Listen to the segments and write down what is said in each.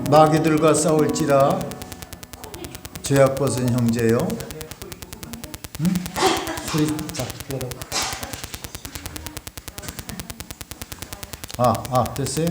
마귀들과 싸울지라 죄악 벗은 형제요. 소리 작게 됐어요?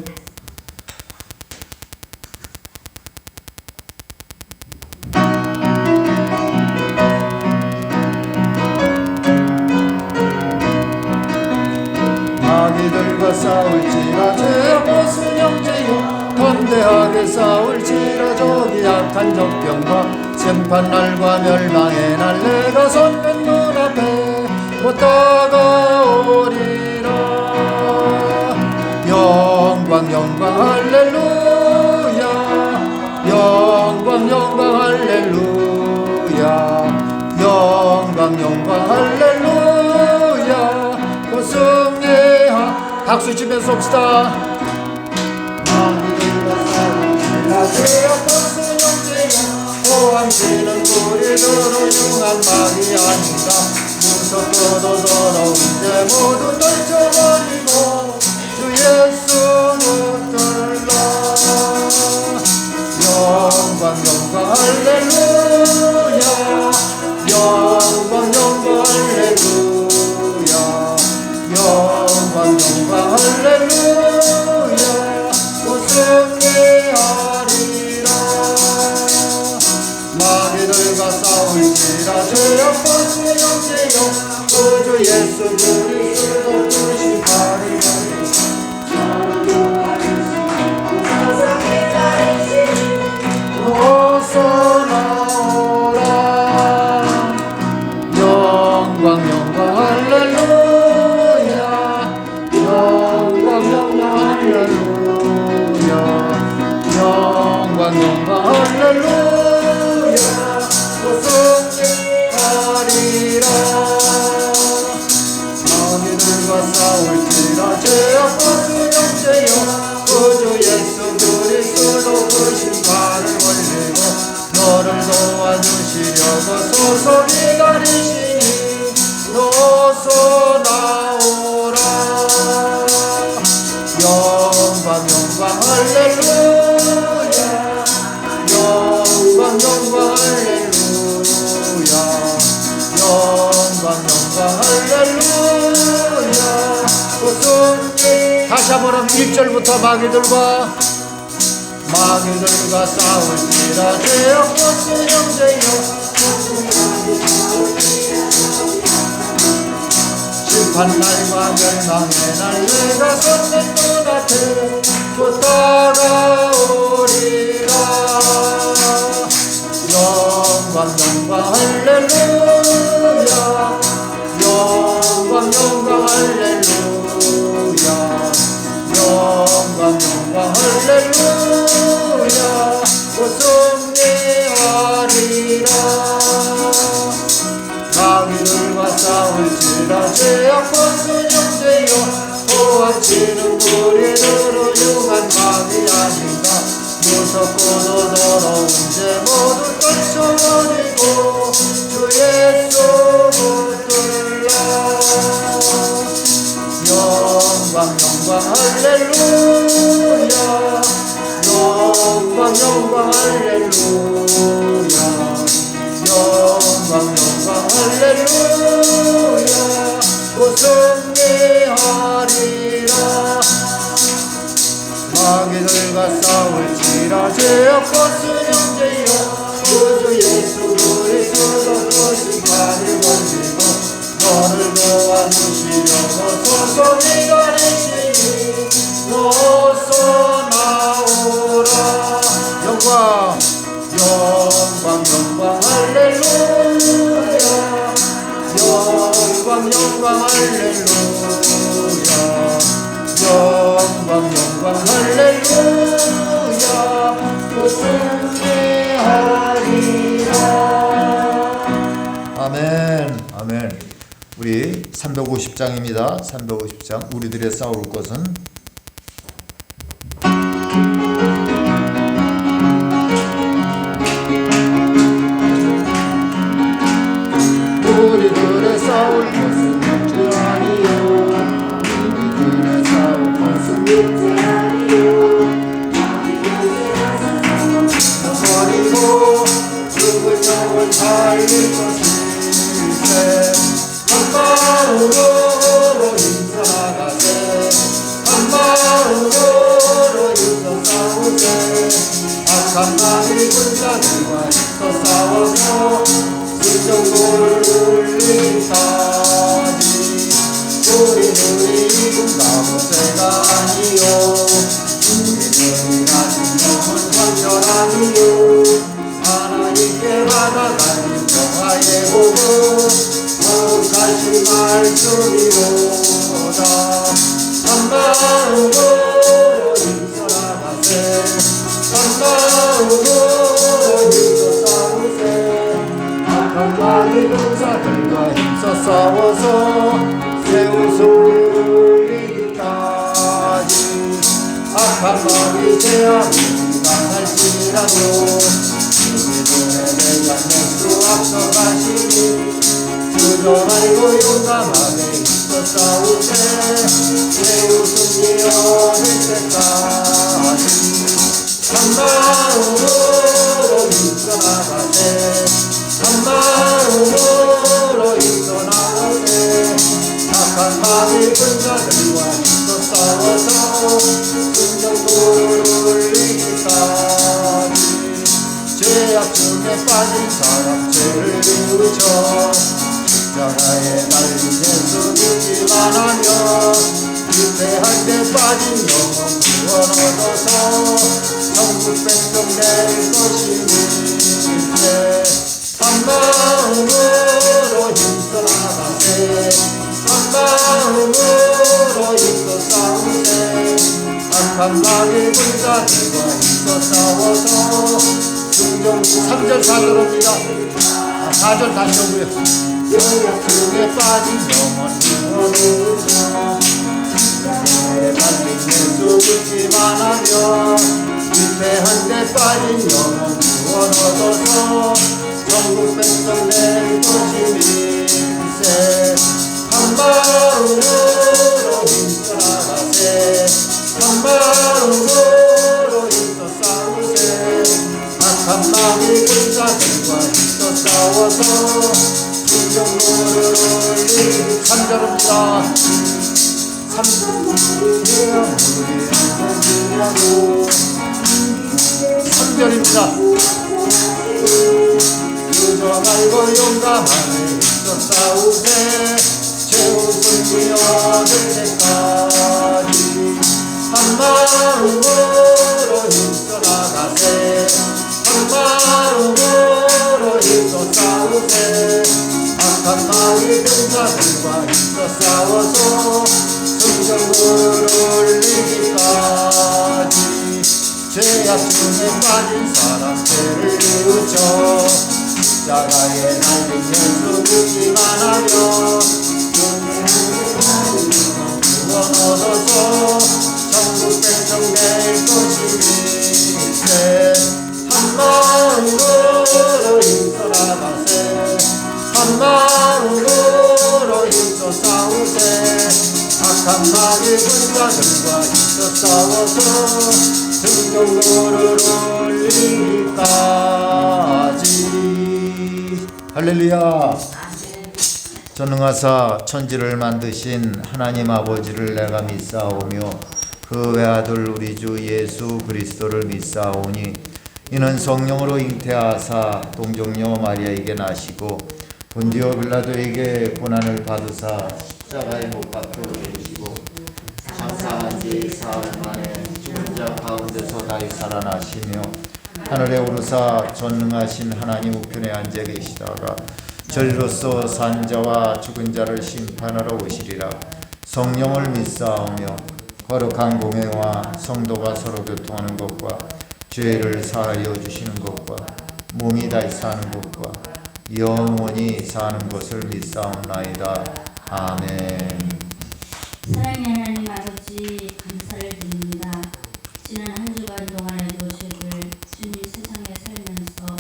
마귀들과 싸울지라 죄악 벗은 형제요. 담대하게 싸울지라 적이 약한 적병과 심판날과 멸망의 날 내가 선면 문 앞에 곧 다가오리라. 영광 영광 할렐루야. 영광 영광 할렐루야. 영광 영광 할렐루야. 곧 승리하. 박수 치면서 옵시다. 죄악 벗은 형제여. 호황지는 우리들을 흉한 말이 아니다. 무섭고도 더러운데 모두 떨쳐버리고 주 예수 붙들라. 영광 영광 할렐루야. 영광 영광 할렐루야. 영광 영광 할렐루야. 승리하리라. 마귀들과 싸울지라 죄악 벗은 형제여. 구주 예수 그리스도 그 심판을 어서 나오라. 영광 영광 할렐루야. 영광 영광 할렐루야. 영광 영광 할렐루야. 또 승리하리라. 마귀들과 싸울지라 죄악 벗은 형제여. 구주 예수 그리스도 그 심판을 걸리고 너를 도와주시려고 소서 기다리시니 어서 나오라. 영광 영광 할렐루야. 영광 영광 할렐루야. 영광 영광 할렐루야. 다시 한번 1절부터 마귀들과 싸울지라 죄악 벗은 형제여. 심판날과 멸망의 날 내가 섰는 문 앞에 곧 다가오리라. 영광 영광 할렐루야. 영광 영광 할렐루야. 영광 영광 할렐루야. 곧 승리하리라. 마귀들과 싸울지라 죄악 벗은 형제여. 호황치는 우리들을 흉한 마귀 아닌가. 무섭고도 더러운 죄 모두 떨쳐버리고 주 예수 붙들라. 영광 영광 할렐루야. 영광 영광 할렐루야. 영광 영광 할렐루야. 곧 승리하리라. 마귀들과 싸울지라 죄악 벗은 형제여. 구주 예수 그리스도 그 심판을 걸리고 너를 도와주시려고 서서 기다리시니 어서 나오라. 영광 영광 영광 할렐루야. 영광 영광 할렐루야. 영광 영광 할렐루야. 또 승리하리라. 아멘 아멘. 우리 350장입니다 350장. 우리들의 싸울 것은 우리들의 싸울 것은 문제 아니요. 우리들의 싸울 것은 문제 아니요. 살릴 것일세. 한 마음으로 힘써 나가세. 한 마음으로 힘써 싸우세. 악한 마음이 군자들과 힘써 싸워서 승전고를 울리기까지. 우리는 이군 가운데가 아니요, 우리는 아직 영혼 완전하니요. 하나님께 받아가는 평화의 복음 거룩하신 말씀이로다. 한 마음으로 힘써 나가세. 한 마음으로 힘써 싸우세. 악한 마귀 군사들과 힘써 싸워서 세운 소리를 울리기까지. 악한 마귀 제압이 강할지라도 우리들의 내가 낼수 앞서가시니 그저 알고 용감하게 힘써 싸우세. 세운 승리 얻을 때까지. 한 마음으로 힘써 나가세. 한 마음으로 힘써 나가세. 악한 마귀 군사들과 힘써 싸워서 승전고를 울리기까지. 죄악 중에 빠진 사람 죄를 비우쳐 십자가에 달린 예수 믿기만 하면 위태할 때 빠진 영혼 구원 얻어서 천국 백성 될 것이니세. 한 마음으로 힘써 나가세. 한 마음으로 힘써 싸우세. 악한 마귀 군사들과 힘써 싸워서 승전 3절 4절입니다. 4절 다시 오고요. 죄악 중에 빠진 영혼 구원으로 십자가에 달린 예수 믿기만 하면 위태한 데 빠진 영혼 구원 얻어서 천국 백성 될 것이니세. 한 마음으로 힘써 나가세. 한 마음으로 힘써 싸우세. 악한 마귀 군사들과 힘써 싸워서 승전고를 울리기. 3절입니다. 3절입니다. 그저 알고 용감하게 힘써 싸우세. 최후 승리 얻을 때까지. 한 마음으로 힘써 나가세. 한 마음으로 힘써 싸우세. 악한 마귀 군사들과 힘써 싸워서 승전고를 울리기까지. 죄악 중에 빠진 사람 죄를 비우쳐 십자가에 달린 예수 믿기만 하면 구원 얻어서 천국 백성 될 것이니세. 한 마음으로 힘써 나가세. 한 마음으로 힘써 싸우세. 악한 마귀 군사들과 힘써 싸워서 승전고를 올리기까지. 할렐루야. 전능하사 천지를 만드신 하나님 아버지를 내가 믿사오며 그 외아들 우리 주 예수 그리스도를 믿사오니 이는 성령으로 잉태하사 동정녀 마리아에게 나시고 본디오 빌라도에게 고난을 받으사 십자가에 못 박혀 죽으시고 장사한 지 사흘 만에 죽은 자 가운데서 다시 살아나시며 하늘에 오르사 전능하신 하나님 우편에 앉아 계시다가 저리로서 산 자와 죽은 자를 심판하러 오시리라. 성령을 믿사오며 거룩한 공회와 성도가 서로 교통하는 것과 죄를 사하여 주시는 것과 몸이 다시 사는 것과 영원히 사는 것을 믿사옵나이다. 아멘. 사랑의 하나님 아버지 감사를 드립니다. 지난 한 주간 동안에도 저희들 주님 세상에 살면서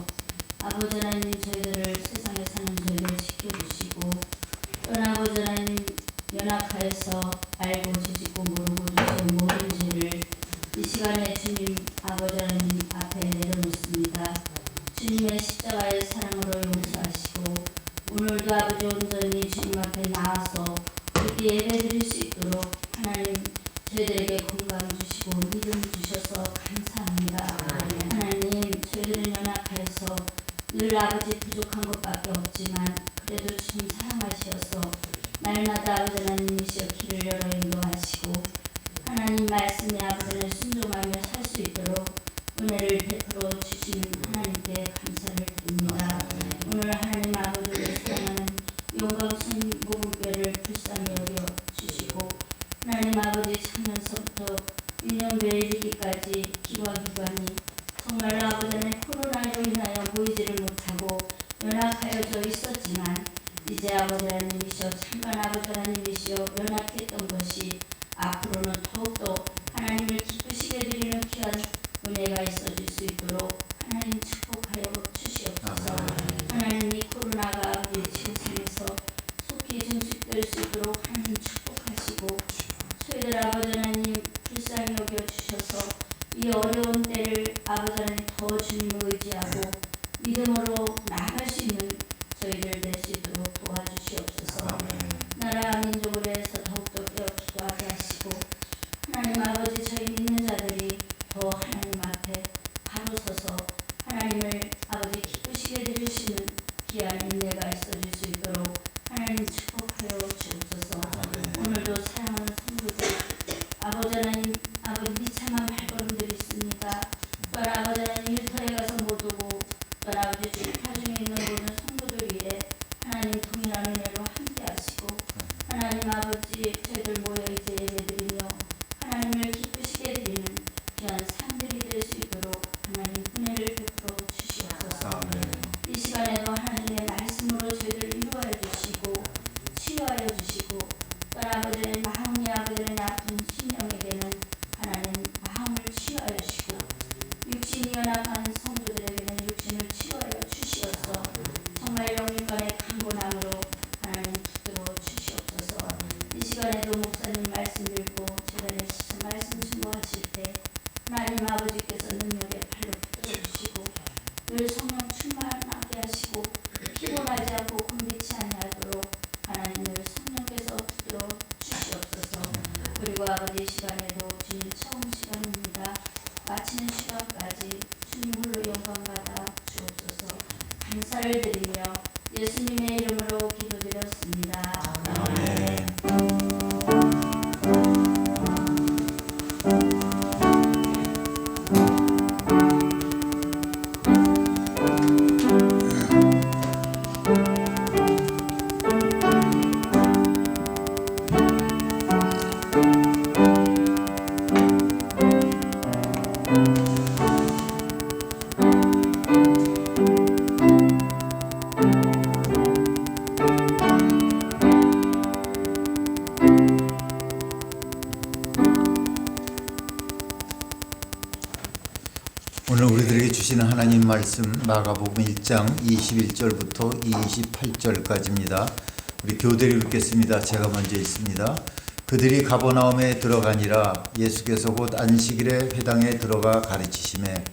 아버지 하나님 저희들을 세상에 사는 저희를 지켜주시고 또 아버지 하나님 연약하여서 알고 지지고 모르고 주신 모든 죄를 이 시간에 주님 아버지 하나님 앞에 내려놓습니다. 주님의 십자가의 사랑으로 용서하시고 저희들 아버지 부족한 것밖에 없지만 그래도 주님 사랑하시어서 날마다 아버지 하나님이시여 길을 열어 인도하시고 하나님 말씀에 아버지는 순종하며 살 수 있도록 은혜를 베풀어 주시는 하나님께 감사를 드립니다. 오늘 하나님 아버지를 사랑하는 용광천 모금교회를 불쌍히 여겨 주시고 하나님 아버지 작년서부터 1년도에 이르기까지 기관이 정말로 아버지는 코로나로 인하여 모이지를 못하고 연약하여져 있었지만 이제 아버지 하나님이시여 잠깐 아버지 하나님이시여 연약했던 것이 앞으로는 더욱더 하나님을 기쁘시게 드리는 귀한 은혜가 있어질 수 있도록 하나님 축복하여 주시옵소서. 하나님이 코로나가 우리 지구상에서 속히 종식될 수 있도록 하나님 축복하시고 저희들 아버지 하나님 불쌍히 여겨주셔서 이 어려운 때를 아버지 하나님 더 주님을 의지하고 믿음으로 나아갈 수 있는 저희들 될 수 있도록 도와주시옵소서. 나라 민족을 위해서 더욱더 깨어 기도하게 하시고 하나님 아버지 저희 믿는 자들이 더 하나님 앞에 바로 서서 하나님을 아버지 기쁘시게 드리시는 귀한 인내가 있어질 수 있도록 하나님 축복하여 주옵소서. 오늘도 사랑하는 성도들 아버지 하나님 아버지 비참한 발걸음들이 있습니다. 또한 아버지 하나님 일터에 가서 못 오고 또한 아버지 출타 중에 있는 모든 성도들 위해 하나님 동일한 은혜로 함께 하시고 하나님 아버지 저희들 모여 이제 예배드리며 하나님을 기쁘시게 드리는 귀한 삶들이 될 수 있도록 하나님 은혜를 베풀어 주시옵소서. 이 시간에도 하나님의 말씀으로 저희들 위로하여 주시고 치유하여 주시고 또한 아버지의 마음이 아버지의 아픈 심령에게는 하나님 마음을 치유하여 주시고 육신이 연약한 성도들에게는 육신을 치유하여 주시어서 정말 영육간의 강건함으로 하나님 붙들어 주시옵소서. 이 시간에도 목사님 말씀 읽고 주변에 말씀 증거하실 때 하나님 아버지께서 능력의 팔로 붙들어 주시고 늘 성령 충만하게 하시고 피곤하지 않고 곤비치 아니하도록 하나님 늘 성령께서 붙들어 주시옵소서. 그리고 아버지 이 시간에도 주님 처음 시간입니다. 마치는 시간까지 주님 홀로 영광 받아 주옵소서. 감사를 드리며 예수님의 이름으로 기도드렸습니다. 아멘. 오늘 우리들에게 주시는 하나님 말씀 마가복음 1장 21절부터 28절까지입니다. 우리 교대로 읽겠습니다. 제가 먼저 읽습니다. 그들이 가버나움에 들어가니라. 예수께서 곧 안식일에 회당에 들어가 가르치시매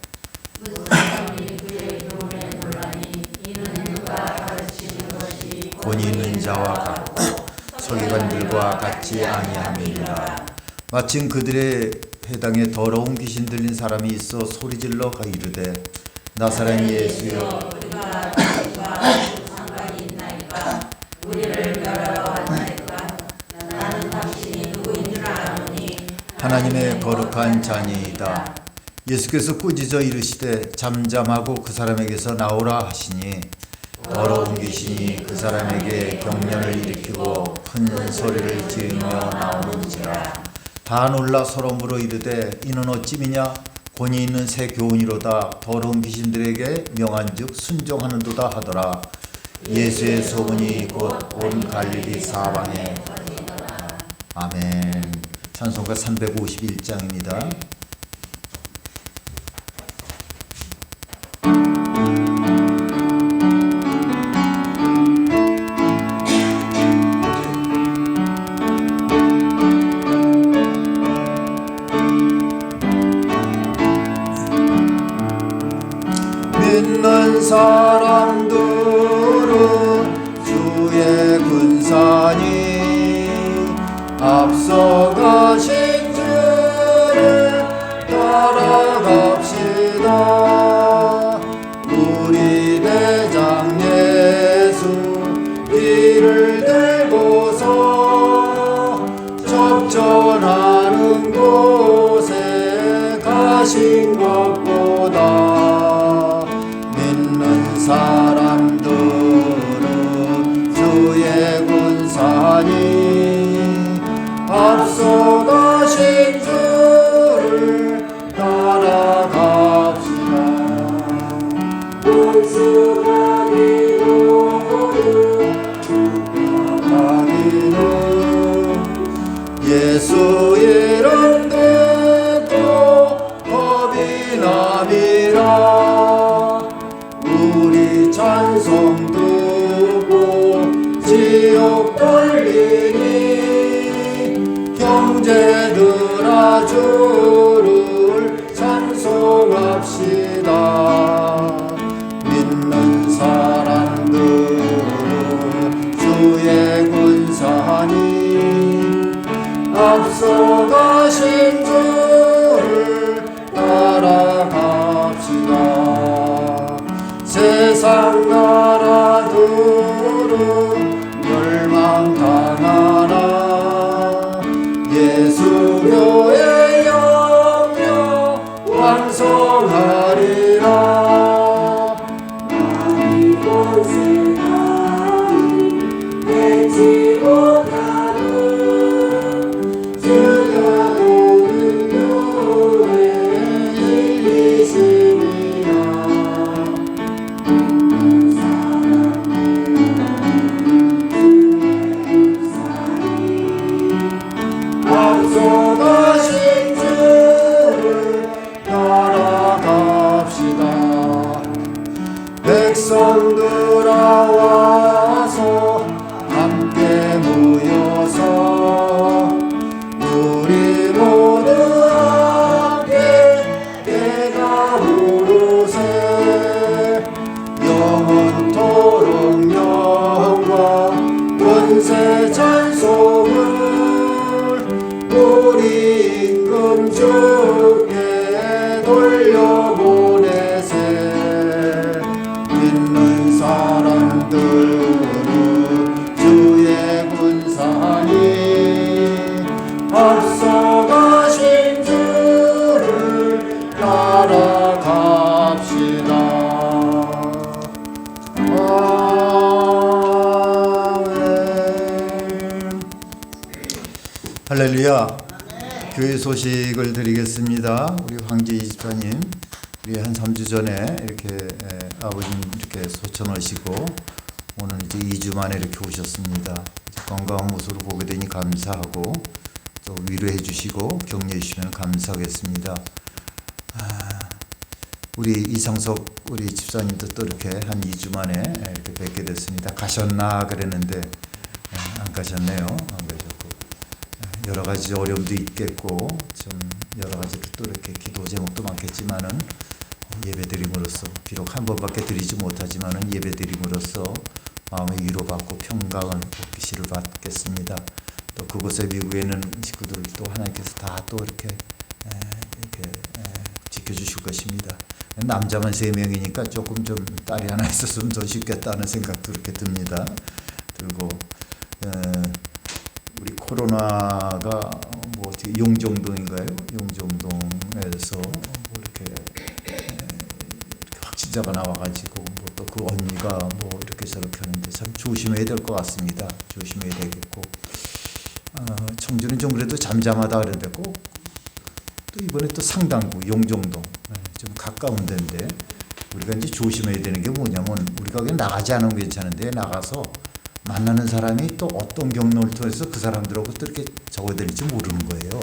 권위 있는 자와 같고 서기관들과 같지 아니함이니라. 마침 그들의 회당에 더러운 귀신 들린 사람이 있어 소리질러 이르되 나사렛 예수여 우리가 상관이 있나이까 우리를 멸하러 왔나이까 나는 당신이 누구인 줄 아노니 하나님의 거룩한 자니이다. 예수께서 꾸짖어 이르시되 잠잠하고 그 사람에게서 나오라 하시니 더러운 귀신이 그 사람에게 경련을 일으키고 큰 소리를 지으며 나오는지라. 다 놀라 서로 물어 이르되 이는 어찌미냐 권위 있는 새 교훈이로다. 더러운 귀신들에게 명한즉 순종하는도다 하더라. 예수의 소문이 곧 온 갈릴리 사방에 퍼지더라. 아멘. 찬송가 351장입니다. 믿는 사람들은 주의 군산이 앞서가신 주를 따라갑시다. 우리 대장 도다. 믿는 사람들은 주의 군사니 앞서가신 주를 따라갑시다. 예수 이름 듣고 겁이 나미라. 우리 찬송 듣고 지옥 돌리니 형제들아 주를 찬송합시다. 믿는 사람들은 주의 군사니 앞서가신 주를 따라갑시다. 세상 나라들은 멸망당하나 예수 교회 영영 왕성하리라. 이곳 세상이 되지 못하는 앞서가신 주를 따라갑시다. 백성들아 와서 함께 모여서 우리 모두 함께 내가 부르세. 영원토록 영광 권세 찬송을 우리 임금 주께 돌려보내세. 믿는 사람들은 주의 군사니 앞서가신 주를 따라갑시다. 아멘. 할렐루야. 교회 소식을 드리겠습니다. 우리 황재희 집사님, 우리 한 3주 전에 이렇게 아버님 이렇게 소천하시고 오늘 이제 2주 만에 이렇게 오셨습니다. 건강한 모습으로 보게 되니 감사하고 또 위로해 주시고 격려해 주시면 감사하겠습니다. 우리 이상석 우리 집사님도 또 이렇게 한 2주 만에 이렇게 뵙게 됐습니다. 가셨나 그랬는데 안 가셨네요. 안 가셨고 여러 가지 어려움도 있겠고 좀 여러 가지 또 이렇게 기도 제목도 많겠지만은 예배드림으로써 비록 한 번밖에 드리지 못하지만은 예배드림으로써 마음의 위로받고 평강을 복기시를 받겠습니다. 또 그곳에 미국에 있는 식구들을 또 하나님께서 다 또 이렇게 지켜주실 것입니다. 남자만 3명이니까 조금 좀 딸이 하나 있었으면 더 쉽겠다는 생각도 이렇게 듭니다. 들고 우리 코로나가 뭐 용정동인가요? 용정동에서 뭐 이렇게 확진자가 나와가지고 뭐 또 그 언니가 뭐 이렇게 저렇게 하는데 참 조심해야 될 것 같습니다. 조심해야 되겠고 청주는 좀 그래도 잠잠하다 그러는데 꼭 또 이번에 또 상당구 용정동 좀 가까운 데인데 우리가 이제 조심해야 되는 게 뭐냐면 우리가 그냥 나가지 않으면 괜찮은데 나가서 만나는 사람이 또 어떤 경로를 통해서 그 사람들하고 또 이렇게 적어들릴지 모르는 거예요.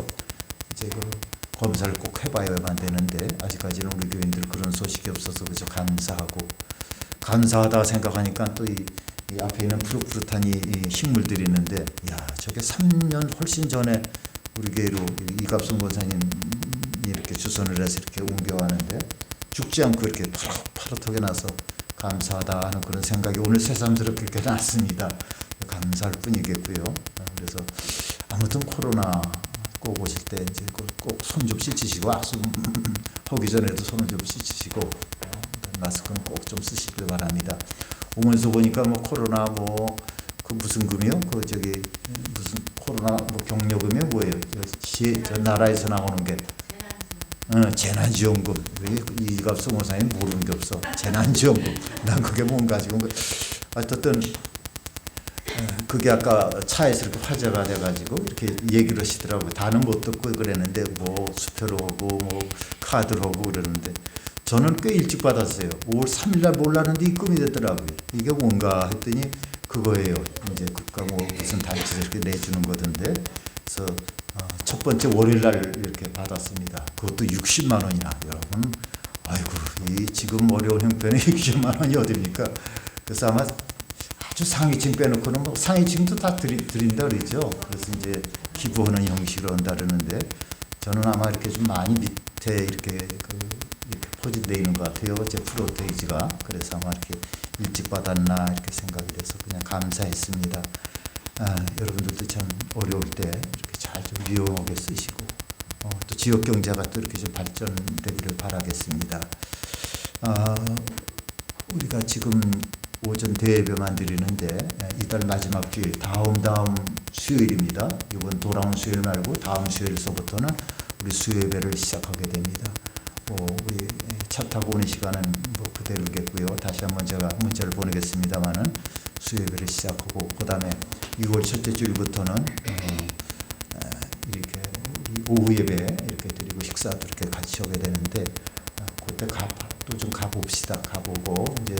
이제 그 검사를 꼭 해봐야만 되는데 아직까지는 우리 교인들 그런 소식이 없어서 그저 감사하다 생각하니까 또 이 앞에 있는 푸릇푸릇한 이 식물들이 있는데 야 저게 3년 훨씬 전에 우리 교회로 이갑순 권사님 이렇게 주선을 해서 이렇게 옮겨왔는데 죽지 않고 이렇게 파릇파릇하게 나서 감사하다 하는 그런 생각이 오늘 새삼스럽게 이렇게 났습니다. 감사할 뿐이겠고요. 그래서 아무튼 코로나 꼭 오실 때 이제 꼭 손 좀 씻으시고 하기 전에도 손을 좀 씻으시고 마스크는 꼭 좀 쓰시길 바랍니다. 오면서 보니까 뭐 코로나 뭐 그 무슨 금이요? 그 저기 무슨 코로나 뭐 격려금이 뭐예요? 저 나라에서 나오는 게 재난지원금. 이갑수 목사님 모르는 게 없어. 재난지원금. 난 그게 뭔가 지금 어쨌든 그게 아까 차에서 이렇게 화제가 돼가지고 이렇게 얘기를 하시더라고요. 다는 못 듣고 그랬는데 뭐 수표로 오고 뭐 카드로 오고 그러는데 저는 꽤 일찍 받았어요. 5월 3일날 몰랐는데 입금이 됐더라고요. 이게 뭔가 했더니 그거예요. 이제 국가 뭐 무슨 단체에서 이렇게 내주는 거던데. 그래서 첫 번째 월요일날 이렇게 받았습니다. 그것도 60만 원이나 여러분. 아이고 이 지금 어려운 형편에 60만 원이 어딥니까? 그래서 아마 아주 상위층 빼놓고는 뭐 상위층도 다 드린다 그러죠. 그래서 이제 기부하는 형식으로 한다 그러는데 저는 아마 이렇게 좀 많이 밑에 이렇게 이렇게 포진되어 있는 것 같아요. 제 프로테이지가. 그래서 아마 이렇게 일찍 받았나 이렇게 생각이 돼서 그냥 감사했습니다. 여러분들도 참 어려울 때 이렇게 잘 좀 유용하게 쓰시고 또 지역 경제가 또 이렇게 좀 발전되기를 바라겠습니다. 우리가 지금 오전 대예배만 드리는데 이달 마지막 주일 다음 수요일입니다. 이번 돌아온 수요일 말고 다음 수요일서부터는 우리 수요예배를 시작하게 됩니다. 우리 차 타고 오는 시간은 뭐 그대로겠고요. 다시 한번 제가 문자를 보내겠습니다만은 수요예배를 시작하고 그다음에 6월 첫째 주일부터는 이렇게 오후 예배 이렇게 드리고 식사도 이렇게 같이 하게 되는데 그때 또 좀 가봅시다. 가보고 이제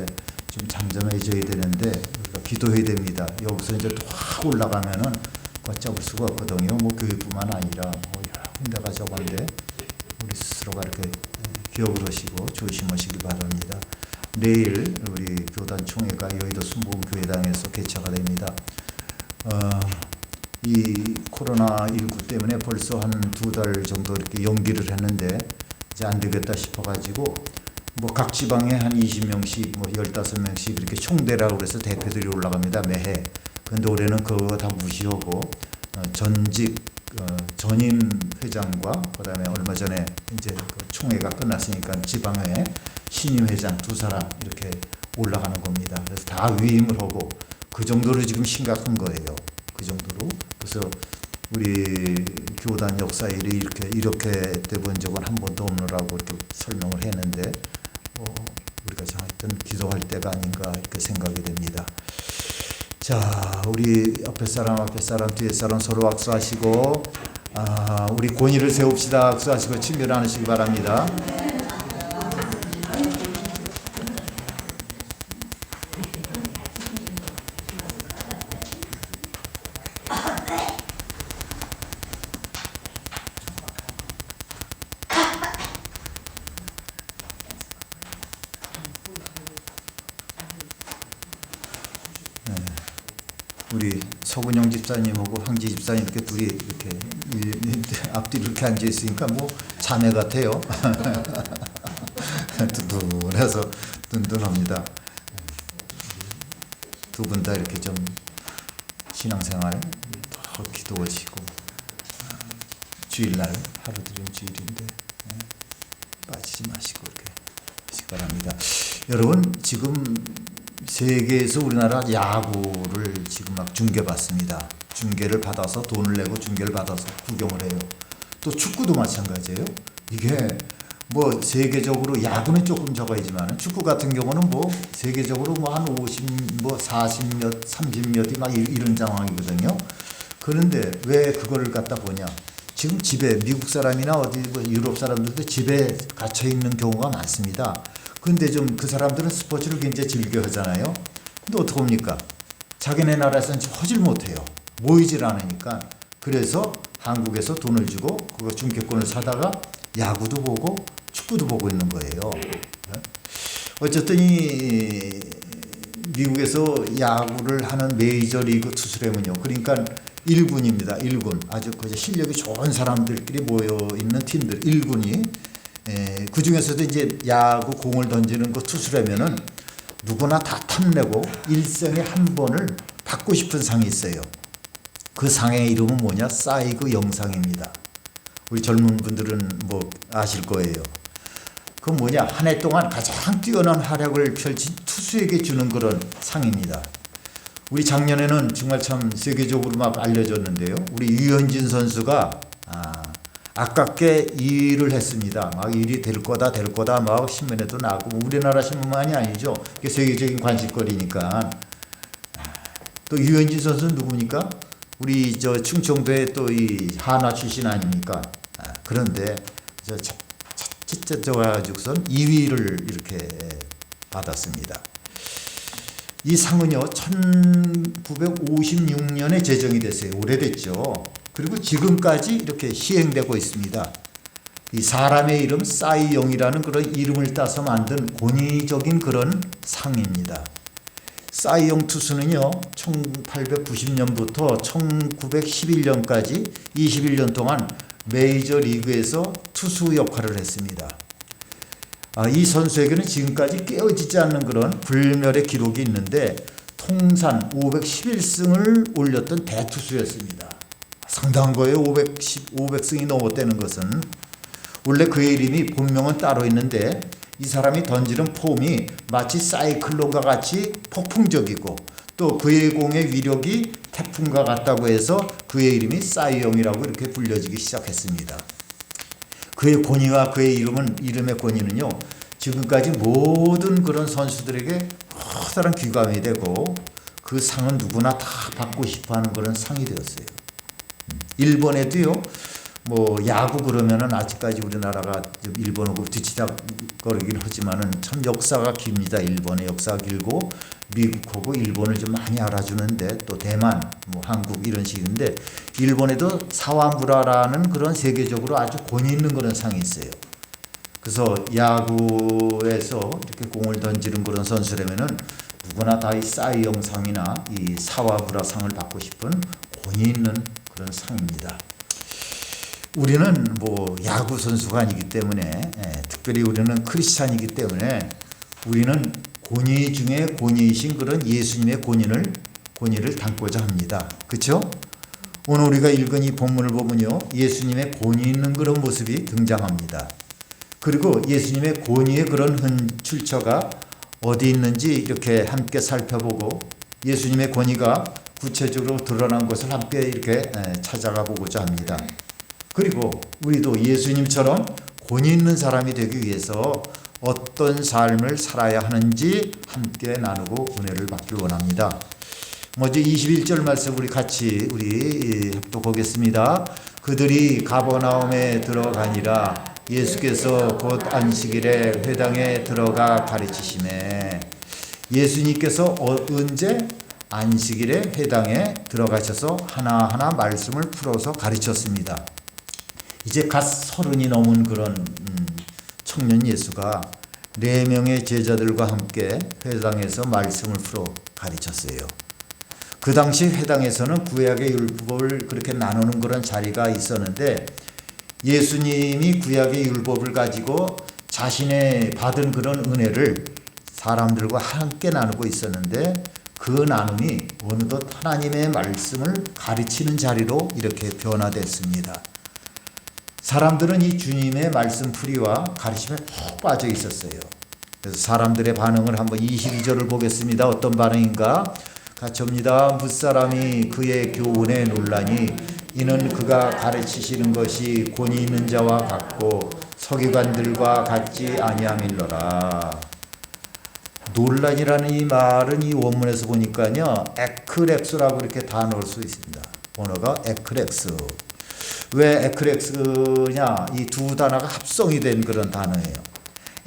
좀 잠잠해져야 되는데 우리가 기도해야 됩니다. 여기서 이제 또 확 올라가면은 걷잡을 수가 없거든요. 뭐 교회뿐만 아니라 뭐 여러 군데가 저건데 우리 스스로가 이렇게 기억을 하시고 조심하시기 바랍니다. 내일 우리 교단 총회가 여의도 순복음교회당에서 개최가 됩니다. 이 코로나19 때문에 벌써 한 2달 정도 이렇게 연기를 했는데 이제 안 되겠다 싶어가지고 뭐 각 지방에 한 20명씩 뭐 15명씩 이렇게 총대라고 그래서 대표들이 올라갑니다. 매해. 근데 올해는 그거 다 무시하고 전직 전임 회장과 그다음에 얼마 전에 이제 그 총회가 끝났으니까 지방회 신임 회장 2사람 이렇게 올라가는 겁니다. 그래서 다 위임을 하고 그 정도로 지금 심각한 거예요. 그 정도로. 그래서 우리 교단 역사에 이렇게 돼본 적은 한 번도 없느라고 이렇게 설명을 했는데 우리가 하여튼 기도할 때가 아닌가 이렇게 생각이 됩니다. 자, 우리 앞에 사람 뒤에 사람 서로 악수하시고 우리 권위를 세웁시다. 악수하시고 친밀하시기 바랍니다. 우리 서근영 집사님하고 황지 집사님 이렇게 둘이 이렇게 앞뒤로 이렇게 앉아 있으니까 뭐 자매 같아요. 든든해서 든든합니다. 두 분 다 이렇게 좀 신앙생활 더 기도하시고 주일날 하루 드린 주일인데 빠지지 마시고 이렇게 하시기 바랍니다. 여러분 지금 세계에서 우리나라 야구를 지금 막 중계받습니다. 중계를 받아서 돈을 내고 중계를 받아서 구경을 해요. 또 축구도 마찬가지예요. 이게 뭐 세계적으로 야구는 조금 적어야지만 축구 같은 경우는 뭐 세계적으로 뭐 한 50, 뭐 40몇, 30몇이 막 이런 상황이거든요. 그런데 왜 그거를 갖다 보냐? 지금 집에 미국 사람이나 어디 뭐 유럽 사람들도 집에 갇혀 있는 경우가 많습니다. 근데 좀 그 사람들은 스포츠를 굉장히 즐겨 하잖아요. 근데 어떡합니까? 자기네 나라에서는 하질 못해요. 모이질 않으니까. 그래서 한국에서 돈을 주고 그거 중계권을 사다가 야구도 보고 축구도 보고 있는 거예요. 어쨌든 이 미국에서 야구를 하는 메이저리그 투수라면요. 그러니까 1군입니다. 1군. 아주 실력이 좋은 사람들끼리 모여 있는 팀들 1군이 그 중에서도 이제 야구 공을 던지는 그 투수라면은 누구나 다 탐내고 일생에 한 번을 받고 싶은 상이 있어요. 그 상의 이름은 뭐냐? 사이그 영상입니다. 우리 젊은 분들은 뭐 아실 거예요. 그 뭐냐? 한 해 동안 가장 뛰어난 활약을 펼친 투수에게 주는 그런 상입니다. 우리 작년에는 정말 참 세계적으로 막 알려졌는데요. 우리 유현진 선수가 아깝게 일을 했습니다. 막 일이 될 거다 막 신문에도 나고, 우리나라 신문만이 아니죠. 이게 세계적인 관심거리니까. 또 유현진 선수 누굽니까? 우리 저 충청도에 또 이 한화 출신 아닙니까? 그런데 저 가지고선 2위를 이렇게 받았습니다. 이 상은요 1956년에 제정이 됐어요. 오래됐죠. 그리고 지금까지 이렇게 시행되고 있습니다. 이 사람의 이름 싸이용이라는 그런 이름을 따서 만든 권위적인 그런 상입니다. 싸이용 투수는요 1890년부터 1911년까지 21년 동안 메이저리그에서 투수 역할을 했습니다. 이 선수에게는 지금까지 깨어지지 않는 그런 불멸의 기록이 있는데 통산 511승을 올렸던 대투수였습니다. 상당한 거예요. 500승이 넘었다는 것은. 원래 그의 이름이 본명은 따로 있는데 이 사람이 던지는 폼이 마치 사이클론과 같이 폭풍적이고 또 그의 공의 위력이 태풍과 같다고 해서 그의 이름이 싸이용이라고 이렇게 불려지기 시작했습니다. 그의 권위와 그의 이름의 권위는요 지금까지 모든 그런 선수들에게 커다란 귀감이 되고 그 상은 누구나 다 받고 싶어하는 그런 상이 되었어요. 일본에도요 뭐 야구 그러면은 아직까지 우리나라가 일본하고 뒤치다거리긴 하지만은 참 역사가 깁니다. 일본의 역사가 길고 미국하고 일본을 좀 많이 알아주는데 또 대만, 뭐 한국 이런 식인데 일본에도 사와무라라는 그런 세계적으로 아주 권위 있는 그런 상이 있어요. 그래서 야구에서 이렇게 공을 던지는 그런 선수라면은 누구나 다 이 싸이용 상이나 이 사와무라 상을 받고 싶은 권위 있는 그런 상입니다. 우리는 뭐 야구 선수가 아니기 때문에 특별히 우리는 크리스찬이기 때문에 우리는 권위 중에 권위이신 그런 예수님의 권위를 담고자 합니다. 그렇죠? 오늘 우리가 읽은 이 본문을 보면요 예수님의 권위 있는 그런 모습이 등장합니다. 그리고 예수님의 권위의 그런 출처가 어디 있는지 이렇게 함께 살펴보고 예수님의 권위가 구체적으로 드러난 것을 함께 이렇게 찾아가 보고자 합니다. 그리고 우리도 예수님처럼 권위 있는 사람이 되기 위해서 어떤 삶을 살아야 하는지 함께 나누고 은혜를 받길 원합니다. 먼저 21절 말씀 우리 같이 합독하겠습니다. 그들이 가버나움에 들어가니라. 예수께서 곧 안식일에 회당에 들어가 가르치시매. 예수님께서 언제 안식일에 회당에 들어가셔서 하나하나 말씀을 풀어서 가르쳤습니다. 이제 갓 30이 넘은 그런 청년 예수가 4명의 제자들과 함께 회당에서 말씀을 풀어 가르쳤어요. 그 당시 회당에서는 구약의 율법을 그렇게 나누는 그런 자리가 있었는데 예수님이 구약의 율법을 가지고 자신의 받은 그런 은혜를 사람들과 함께 나누고 있었는데 그 나눔이 어느덧 하나님의 말씀을 가르치는 자리로 이렇게 변화됐습니다. 사람들은 이 주님의 말씀 풀이와 가르침에 푹 빠져 있었어요. 그래서 사람들의 반응을 한번 22절을 보겠습니다. 어떤 반응인가? 같이 옵니다. 무사람이 그의 교훈에 놀라니 이는 그가 가르치시는 것이 권위 있는 자와 같고 서기관들과 같지 아니함일러라. 논란이라는 이 말은 이 원문에서 보니까요 에크렉스라고 이렇게 다 넣을 수 있습니다. 언어가 에크렉스. 왜 에크렉스냐? 이 두 단어가 합성이 된 그런 단어예요.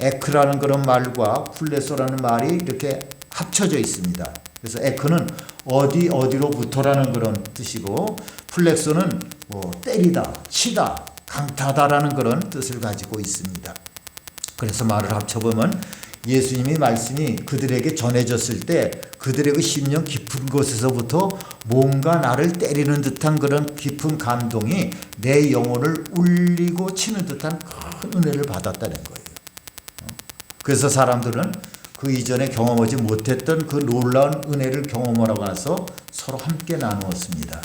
에크라는 그런 말과 플레소라는 말이 이렇게 합쳐져 있습니다. 그래서 에크는 어디로부터라는 그런 뜻이고 플렉소는 뭐 때리다, 치다, 강타다라는 그런 뜻을 가지고 있습니다. 그래서 말을 합쳐보면 예수님의 말씀이 그들에게 전해졌을 때 그들의 그 심령 깊은 곳에서부터 뭔가 나를 때리는 듯한 그런 깊은 감동이 내 영혼을 울리고 치는 듯한 큰 은혜를 받았다는 거예요. 그래서 사람들은 그 이전에 경험하지 못했던 그 놀라운 은혜를 경험하고 나서 서로 함께 나누었습니다.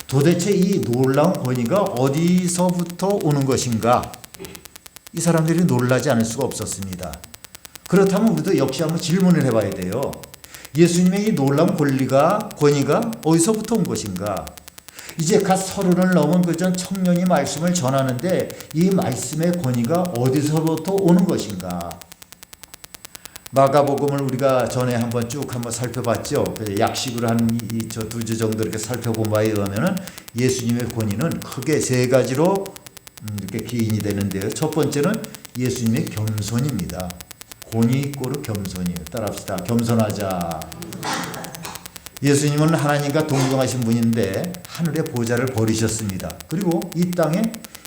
도대체 이 놀라운 권위가 어디서부터 오는 것인가? 이 사람들이 놀라지 않을 수가 없었습니다. 그렇다면 우리도 역시 한번 질문을 해봐야 돼요. 예수님의 이 놀라운 권위가 어디서부터 온 것인가? 이제 갓 30을 넘은 그 전 청년이 말씀을 전하는데 이 말씀의 권위가 어디서부터 오는 것인가? 마가복음을 우리가 전에 한번 쭉 살펴봤죠. 약식으로 한 저 2주 정도 이렇게 살펴본 바에 의하면은 예수님의 권위는 크게 3가지로 이렇게 기인이 되는데요. 첫 번째는 예수님의 겸손입니다. 권위 이꼬르 겸손이에요. 따라합시다. 겸손하자. 예수님은 하나님과 동등하신 분인데 하늘의 보좌를 버리셨습니다. 그리고 이 땅에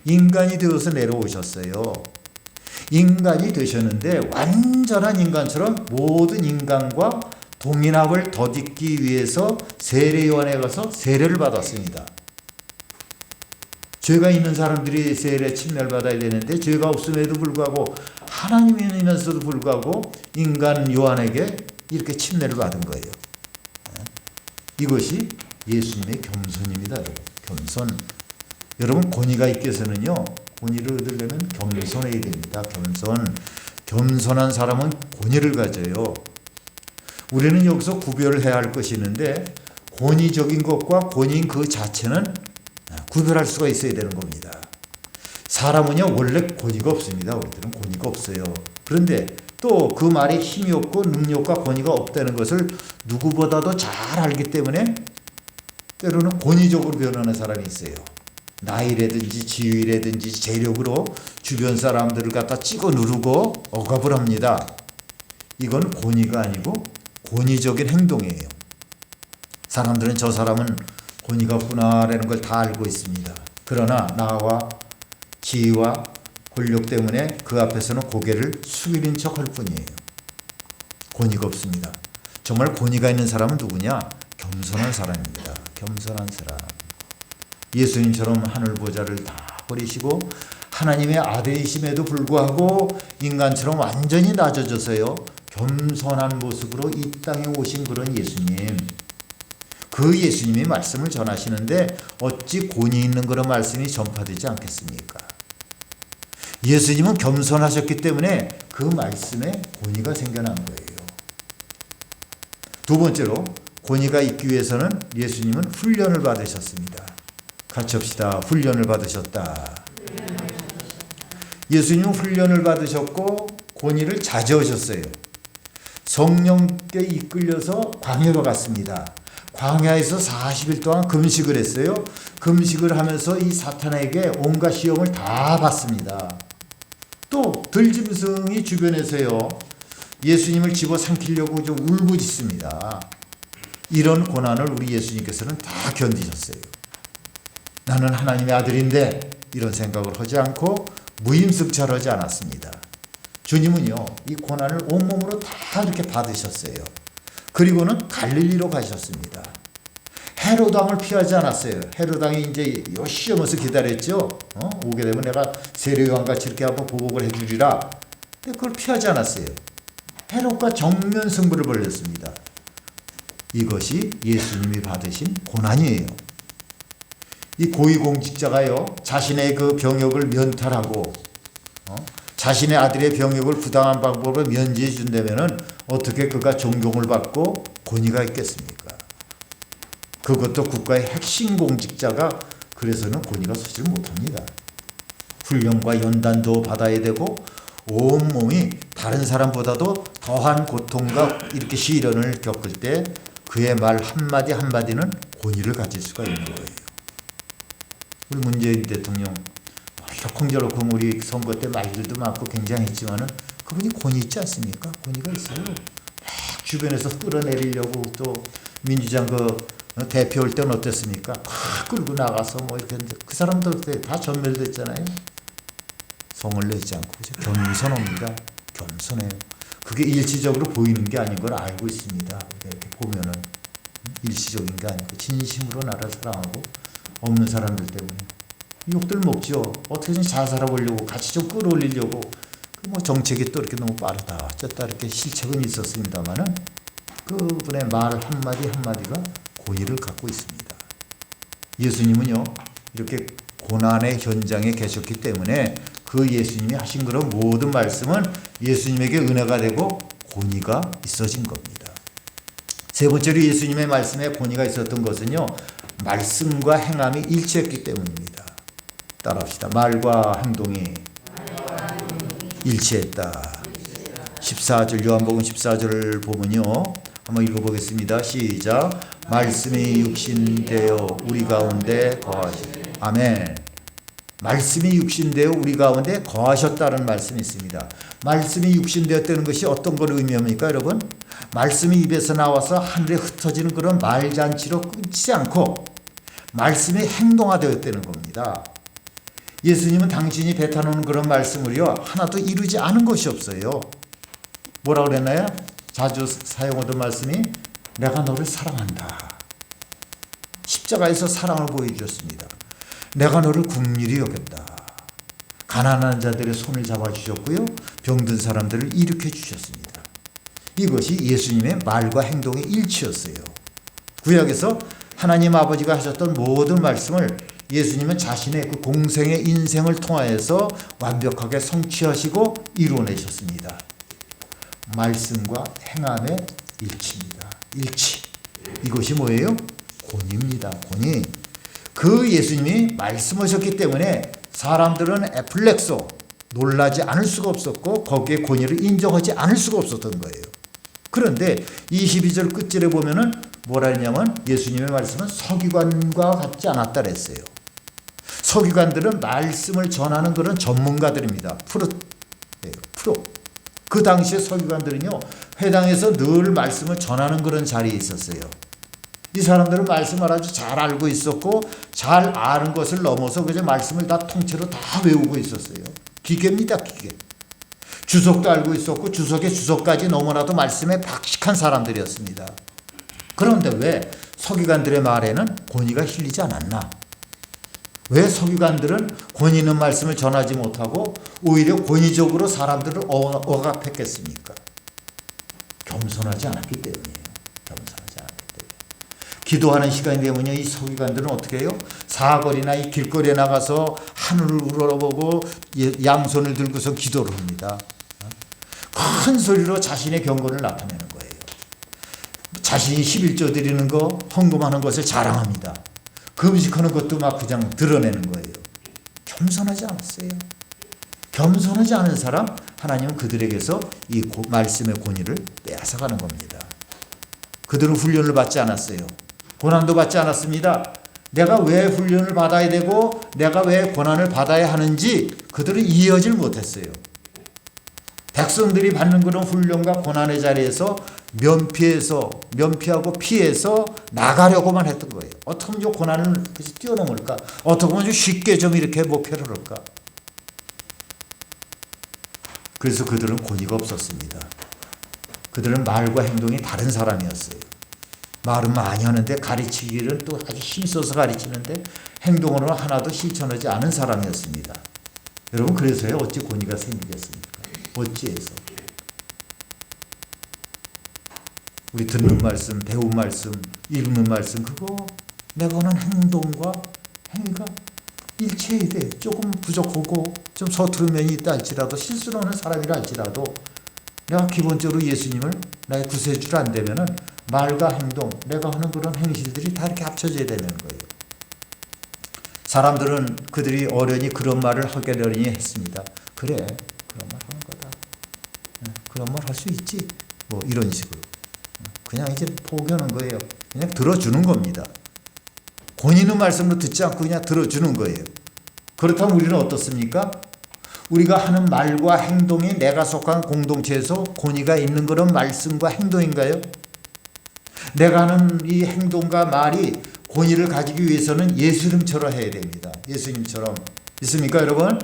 인간이 되어서 내려오셨어요. 인간이 되셨는데 완전한 인간처럼 모든 인간과 동일함을 덧입기 위해서 세례요한에 가서 세례를 받았습니다. 죄가 있는 사람들이 세례 침례를 받아야 되는데 죄가 없음에도 불구하고 하나님이면서도 불구하고 인간 요한에게 이렇게 침례를 받은 거예요. 이것이 예수님의 겸손입니다. 겸손. 여러분 권위가 있기 위해서는요. 권위를 얻으려면 겸손해야 됩니다. 겸손한 사람은 권위를 가져요. 우리는 여기서 구별을 해야 할 것이 있는데 권위적인 것과 권위인 그 자체는 구별할 수가 있어야 되는 겁니다. 사람은요 원래 권위가 없습니다. 우리들은 권위가 없어요. 그런데 또 그 말에 힘이 없고 능력과 권위가 없다는 것을 누구보다도 잘 알기 때문에 때로는 권위적으로 변하는 사람이 있어요. 나이라든지 지위라든지 재력으로 주변 사람들을 갖다 찍어 누르고 억압을 합니다. 이건 권위가 아니고 권위적인 행동이에요. 사람들은 저 사람은 권위가 없구나라는 걸 다 알고 있습니다. 그러나 나와 지위와 권력 때문에 그 앞에서는 고개를 숙이는 척 할 뿐이에요. 권위가 없습니다. 정말 권위가 있는 사람은 누구냐? 겸손한 사람입니다. 겸손한 사람. 예수님처럼 하늘 보좌를 다 버리시고 하나님의 아들이심에도 불구하고 인간처럼 완전히 낮아져서요. 겸손한 모습으로 이 땅에 오신 그런 예수님. 그 예수님이 말씀을 전하시는데 어찌 권위 있는 그런 말씀이 전파되지 않겠습니까? 예수님은 겸손하셨기 때문에 그 말씀에 권위가 생겨난 거예요. 두 번째로 권위가 있기 위해서는 예수님은 훈련을 받으셨습니다. 같이 합시다. 훈련을 받으셨다. 예수님은 훈련을 받으셨고 권위를 자제하셨어요. 성령께 이끌려서 광야로 갔습니다. 광야에서 40일 동안 금식을 했어요. 금식을 하면서 이 사탄에게 온갖 시험을 다 받습니다. 또 들짐승이 주변에서요. 예수님을 집어삼키려고 좀 울부짖습니다. 이런 고난을 우리 예수님께서는 다 견디셨어요. 나는 하나님의 아들인데 이런 생각을 하지 않고 무임승차하지 않았습니다. 주님은요. 이 고난을 온몸으로 다 이렇게 받으셨어요. 그리고는 갈릴리로 가셨습니다. 헤롯 왕을 피하지 않았어요. 헤롯 왕이 이제 요시하면서 기다렸죠. 오게 되면 내가 세례요한 같이 이렇게 한번 보복을 해주리라. 근데 그걸 피하지 않았어요. 헤롯과 정면 승부를 벌였습니다. 이것이 예수님이 받으신 고난이에요. 이 고위공직자가요. 자신의 그 병역을 면탈하고 자신의 아들의 병역을 부당한 방법으로 면제해 준다면은 어떻게 그가 존경을 받고 권위가 있겠습니까? 그것도 국가의 핵심 공직자가 그래서는 권위가 서질 못합니다. 훈련과 연단도 받아야 되고 온몸이 다른 사람보다도 더한 고통과 이렇게 시련을 겪을 때 그의 말 한마디 한마디는 권위를 가질 수가 있는 거예요. 우리 문재인 대통령 콩저렇고 우리 선거 때 말들도 많고 굉장했지만은 그분이 권위 있지 않습니까? 권위가 있어요. 막 주변에서 끌어내리려고 또 민주당 그 대표 올 때는 어땠습니까? 막 끌고 나가서 뭐 이렇게 했는데 그 사람들 다 전멸됐잖아요. 성을 내지 않고 겸손합니다. 겸손해요. 그게 일시적으로 보이는 게 아닌 걸 알고 있습니다. 이렇게 보면은 일시적인 게 아니고 진심으로 나라를 사랑하고 없는 사람들 때문에 욕들 먹죠. 어떻게든 잘 살아보려고 같이 좀 끌어올리려고 뭐 정책이 또 이렇게 너무 빠르다 어쩌다 이렇게 실책은 있었습니다만은 그분의 말 한마디 한마디가 권위를 갖고 있습니다. 예수님은요 이렇게 고난의 현장에 계셨기 때문에 그 예수님이 하신 그런 모든 말씀은 예수님에게 은혜가 되고 권위가 있어진 겁니다. 세 번째로 예수님의 말씀에 권위가 있었던 것은요 말씀과 행함이 일치했기 때문입니다. 따라합시다. 말과 행동이 일치했다. 14절, 요한복음 14절을 보면요, 한번 읽어보겠습니다. 시작. 말씀이 육신되어 우리 가운데 거하셨다. 아멘. 말씀이 육신되어 우리 가운데 거하셨다는 말씀이 있습니다. 말씀이 육신되었다는 것이 어떤 걸 의미합니까, 여러분? 말씀이 입에서 나와서 하늘에 흩어지는 그런 말잔치로 끊지 않고 말씀이 행동화되었다는 겁니다. 예수님은 당신이 뱉어놓은 그런 말씀을요, 하나도 이루지 않은 것이 없어요. 뭐라 그랬나요? 자주 사용하던 말씀이 내가 너를 사랑한다. 십자가에서 사랑을 보여주셨습니다. 내가 너를 긍휼히 여겼다. 가난한 자들의 손을 잡아주셨고요, 병든 사람들을 일으켜 주셨습니다. 이것이 예수님의 말과 행동의 일치였어요. 구약에서 하나님 아버지가 하셨던 모든 말씀을 예수님은 자신의 그 공생의 인생을 통하여서 완벽하게 성취하시고 이루어내셨습니다. 말씀과 행함의 일치입니다. 일치. 이것이 뭐예요? 권위입니다. 권위. 그 예수님이 말씀하셨기 때문에 사람들은 에플렉소, 놀라지 않을 수가 없었고 거기에 권위를 인정하지 않을 수가 없었던 거예요. 그런데 22절 끝절에 보면은 뭐라 했냐면 예수님의 말씀은 서기관과 같지 않았다 그랬어요. 서기관들은 말씀을 전하는 그런 전문가들입니다. 프로. 그 당시에 서기관들은요, 회당에서 늘 말씀을 전하는 그런 자리에 있었어요. 이 사람들은 말씀을 아주 잘 알고 있었고 잘 아는 것을 넘어서 그저 말씀을 다 통째로 다 외우고 있었어요. 기계입니다, 기계. 주석도 알고 있었고 주석의 주석까지 너무나도 말씀에 박식한 사람들이었습니다. 그런데 왜 서기관들의 말에는 권위가 실리지 않았나? 왜 서기관들은 권위 있는 말씀을 전하지 못하고 오히려 권위적으로 사람들을 억압했겠습니까? 겸손하지 않았기 때문이에요. 겸손하지 않았기 때문에. 기도하는 시간이 되면요, 이 서기관들은 어떻게 해요? 사거리나 이 길거리에 나가서 하늘을 우러러보고 양손을 들고서 기도를 합니다. 큰 소리로 자신의 경건을 나타내는 거예요. 자신이 11조 드리는 거, 헌금하는 것을 자랑합니다. 금식하는 것도 막 그냥 드러내는 거예요. 겸손하지 않았어요. 겸손하지 않은 사람, 하나님은 그들에게서 이 말씀의 권위를 빼앗아가는 겁니다. 그들은 훈련을 받지 않았어요. 고난도 받지 않았습니다. 내가 왜 훈련을 받아야 되고 내가 왜 고난을 받아야 하는지 그들은 이해하지 못했어요. 백성들이 받는 그런 훈련과 고난의 자리에서 면피하고 피해서 나가려고만 했던 거예요. 어떻게 하면 이 고난을 뛰어넘을까? 어떻게 하면 쉽게 좀 이렇게 목표를 할까? 그래서 그들은 권위가 없었습니다. 그들은 말과 행동이 다른 사람이었어요. 말은 많이 하는데 가르치기를 또 아주 힘써서 가르치는데 행동으로는 하나도 실천하지 않은 사람이었습니다. 여러분, 그래서요, 어찌 권위가 생기겠습니까? 어찌해서? 우리 듣는 말씀, 배운 말씀, 읽는 말씀, 그거 내가 하는 행동과 행위가 일치해야 돼. 조금 부족하고 좀 서투른 면이 있다 할지라도, 실수를 하는 사람이라 할지라도 내가 기본적으로 예수님을 나의 구세주를 안 되면은 말과 행동, 내가 하는 그런 행실들이 다 이렇게 합쳐져야 되는 거예요. 사람들은 그들이 어련히 그런 말을 하려니 했습니다. 그래, 그런 말 하는 거다. 그런 말 할 수 있지. 뭐 이런 식으로. 그냥 이제 포기하는 거예요. 그냥 들어주는 겁니다. 권위 있는 말씀도 듣지 않고 그냥 들어주는 거예요. 그렇다면 우리는 어떻습니까? 우리가 하는 말과 행동이 내가 속한 공동체에서 권위가 있는 그런 말씀과 행동인가요? 내가 하는 이 행동과 말이 권위를 가지기 위해서는 예수님처럼 해야 됩니다. 예수님처럼. 있습니까, 여러분?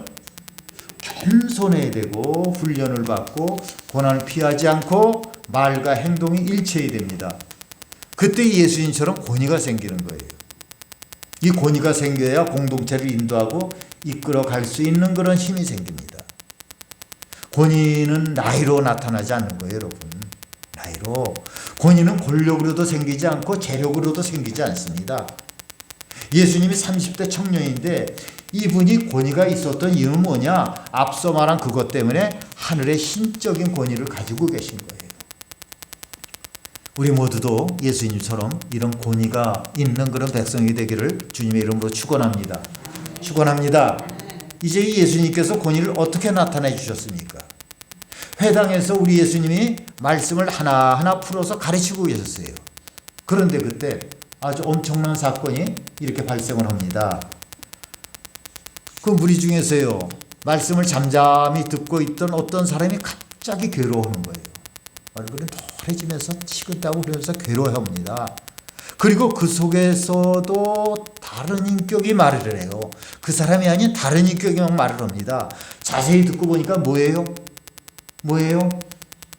겸손해야 되고 훈련을 받고 고난을 피하지 않고 말과 행동이 일치해야 됩니다. 그때 예수님처럼 권위가 생기는 거예요. 이 권위가 생겨야 공동체를 인도하고 이끌어 갈 수 있는 그런 힘이 생깁니다. 권위는 나이로 나타나지 않는 거예요, 여러분. 나이로. 권위는 권력으로도 생기지 않고 재력으로도 생기지 않습니다. 예수님이 30대 청년인데 이분이 권위가 있었던 이유는 뭐냐? 앞서 말한 그것 때문에 하늘의 신적인 권위를 가지고 계신 거예요. 우리 모두도 예수님처럼 이런 권위가 있는 그런 백성이 되기를 주님의 이름으로 축원합니다. 축원합니다. 이제 예수님께서 권위를 어떻게 나타내 주셨습니까? 회당에서 우리 예수님이 말씀을 하나하나 풀어서 가르치고 계셨어요. 그런데 그때 아주 엄청난 사건이 이렇게 발생을 합니다. 그 무리 중에서요, 말씀을 잠잠히 듣고 있던 어떤 사람이 갑자기 괴로워하는 거예요. 얼굴이 노래지면서 식은땀을 흘리면서 괴로워합니다. 그리고 그 속에서도 다른 인격이 말을 해요. 그 사람이 아닌 다른 인격이 막 말을 합니다. 자세히 듣고 보니까 뭐예요?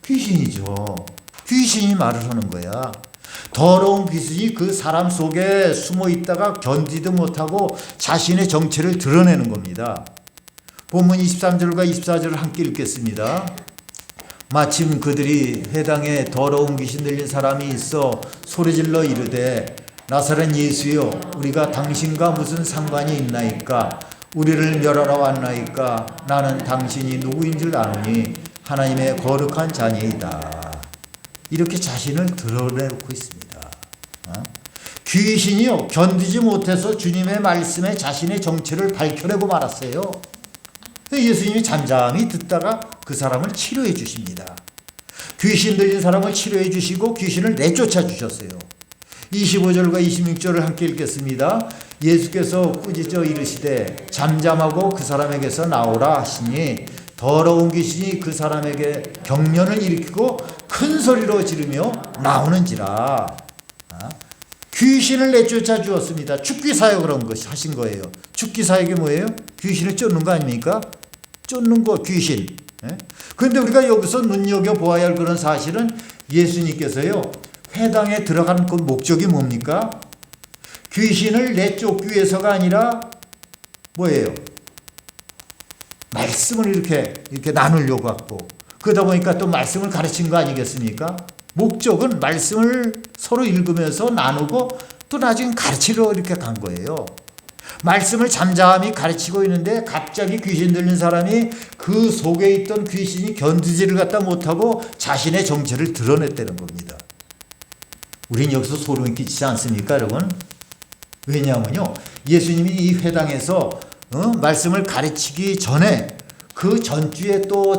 귀신이죠. 귀신이 말을 하는 거야. 더러운 귀신이 그 사람 속에 숨어 있다가 견디도 못하고 자신의 정체를 드러내는 겁니다. 본문 23절과 24절을 함께 읽겠습니다. 마침 그들이 회당에 더러운 귀신 들린 사람이 있어 소리질러 이르되 나사렛 예수여 우리가 당신과 무슨 상관이 있나이까 우리를 멸하러 왔나이까 나는 당신이 누구인 줄 아노니 하나님의 거룩한 자니이다. 이렇게 자신을 드러내고 있습니다. 귀신이요 견디지 못해서 주님의 말씀에 자신의 정체를 밝혀내고 말았어요. 예수님이 잠잠히 듣다가 그 사람을 치료해 주십니다. 귀신 들린 사람을 치료해 주시고 귀신을 내쫓아 주셨어요. 25절과 26절을 함께 읽겠습니다. 예수께서 꾸짖어 이르시되 잠잠하고 그 사람에게서 나오라 하시니 더러운 귀신이 그 사람에게 경련을 일으키고 큰 소리로 지르며 나오는지라. 귀신을 내쫓아 주었습니다. 죽기 사역을 하신 거예요. 죽기 사역이 뭐예요? 귀신을 쫓는 거 아닙니까? 쫓는 거 귀신. 그런데 우리가 여기서 눈여겨보아야 할 그런 사실은 예수님께서요 회당에 들어간 그 목적이 뭡니까? 귀신을 내쫓기 위해서가 아니라 뭐예요? 말씀을 이렇게 나누려고 하고 그러다 보니까 또 말씀을 가르친 거 아니겠습니까? 목적은 말씀을 서로 읽으면서 나누고 또 나중에 가르치러 이렇게 간 거예요. 말씀을 잠잠히 가르치고 있는데 갑자기 귀신 들린 사람이 그 속에 있던 귀신이 견디지를 갖다 못하고 자신의 정체를 드러냈다는 겁니다. 우린 여기서 소름이 끼치지 않습니까, 여러분? 왜냐하면요, 예수님이 이 회당에서 말씀을 가르치기 전에 그 전주에 뭐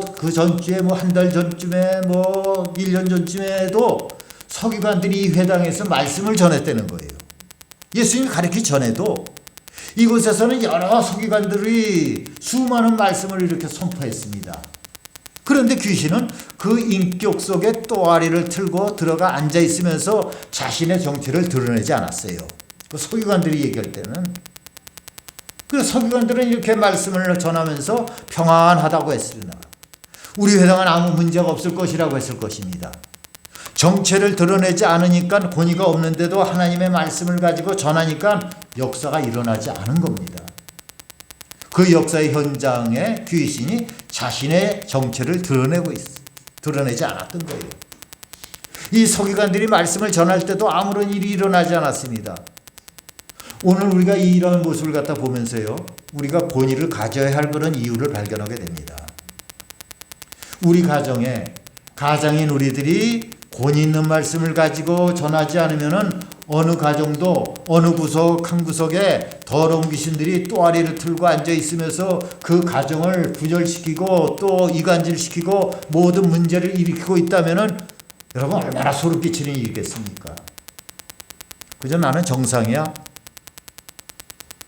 한 달 전쯤에 뭐 1년 전쯤에도 서기관들이 이 회당에서 말씀을 전했다는 거예요. 예수님이 가르치기 전에도 이곳에서는 여러 서기관들이 수많은 말씀을 이렇게 선포했습니다. 그런데 귀신은 그 인격 속에 또아리를 틀고 들어가 앉아 있으면서 자신의 정체를 드러내지 않았어요. 그 서기관들이 얘기할 때는. 그래서 서기관들은 이렇게 말씀을 전하면서 평안하다고 했으나 우리 회당은 아무 문제가 없을 것이라고 했을 것입니다. 정체를 드러내지 않으니까 권위가 없는데도 하나님의 말씀을 가지고 전하니까 역사가 일어나지 않은 겁니다. 그 역사의 현장에 귀신이 자신의 정체를 드러내지 않았던 거예요. 이 서기관들이 말씀을 전할 때도 아무런 일이 일어나지 않았습니다. 오늘 우리가 이런 모습을 갖다 보면서요, 우리가 권위를 가져야 할 그런 이유를 발견하게 됩니다. 우리 가장인 우리들이 권위 있는 말씀을 가지고 전하지 않으면은 어느 가정도 어느 구석 한 구석에 더러운 귀신들이 또아리를 틀고 앉아 있으면서 그 가정을 분열시키고 또 이간질시키고 모든 문제를 일으키고 있다면은 여러분 얼마나 소름 끼치는 일이겠습니까? 그저 나는 정상이야.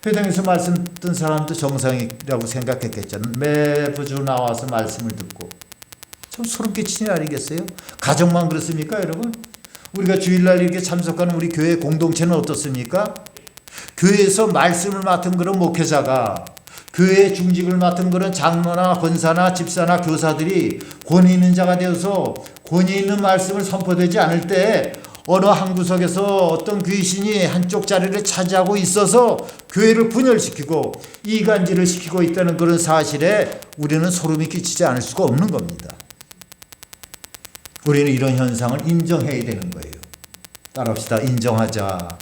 회당에서 말씀 듣던 사람도 정상이라고 생각했겠잖아요. 매주 나와서 말씀을 듣고. 참 소름 끼치는 일 아니겠어요? 가정만 그렇습니까, 여러분? 우리가 주일날 이렇게 참석하는 우리 교회 공동체는 어떻습니까? 교회에서 말씀을 맡은 그런 목회자가, 교회의 중직을 맡은 그런 장로나 권사나 집사나 교사들이 권위 있는 자가 되어서 권위 있는 말씀을 선포되지 않을 때 어느 한 구석에서 어떤 귀신이 한쪽 자리를 차지하고 있어서 교회를 분열시키고 이간질을 시키고 있다는 그런 사실에 우리는 소름이 끼치지 않을 수가 없는 겁니다. 우리는 이런 현상을 인정해야 되는 거예요. 따라합시다. 인정하자.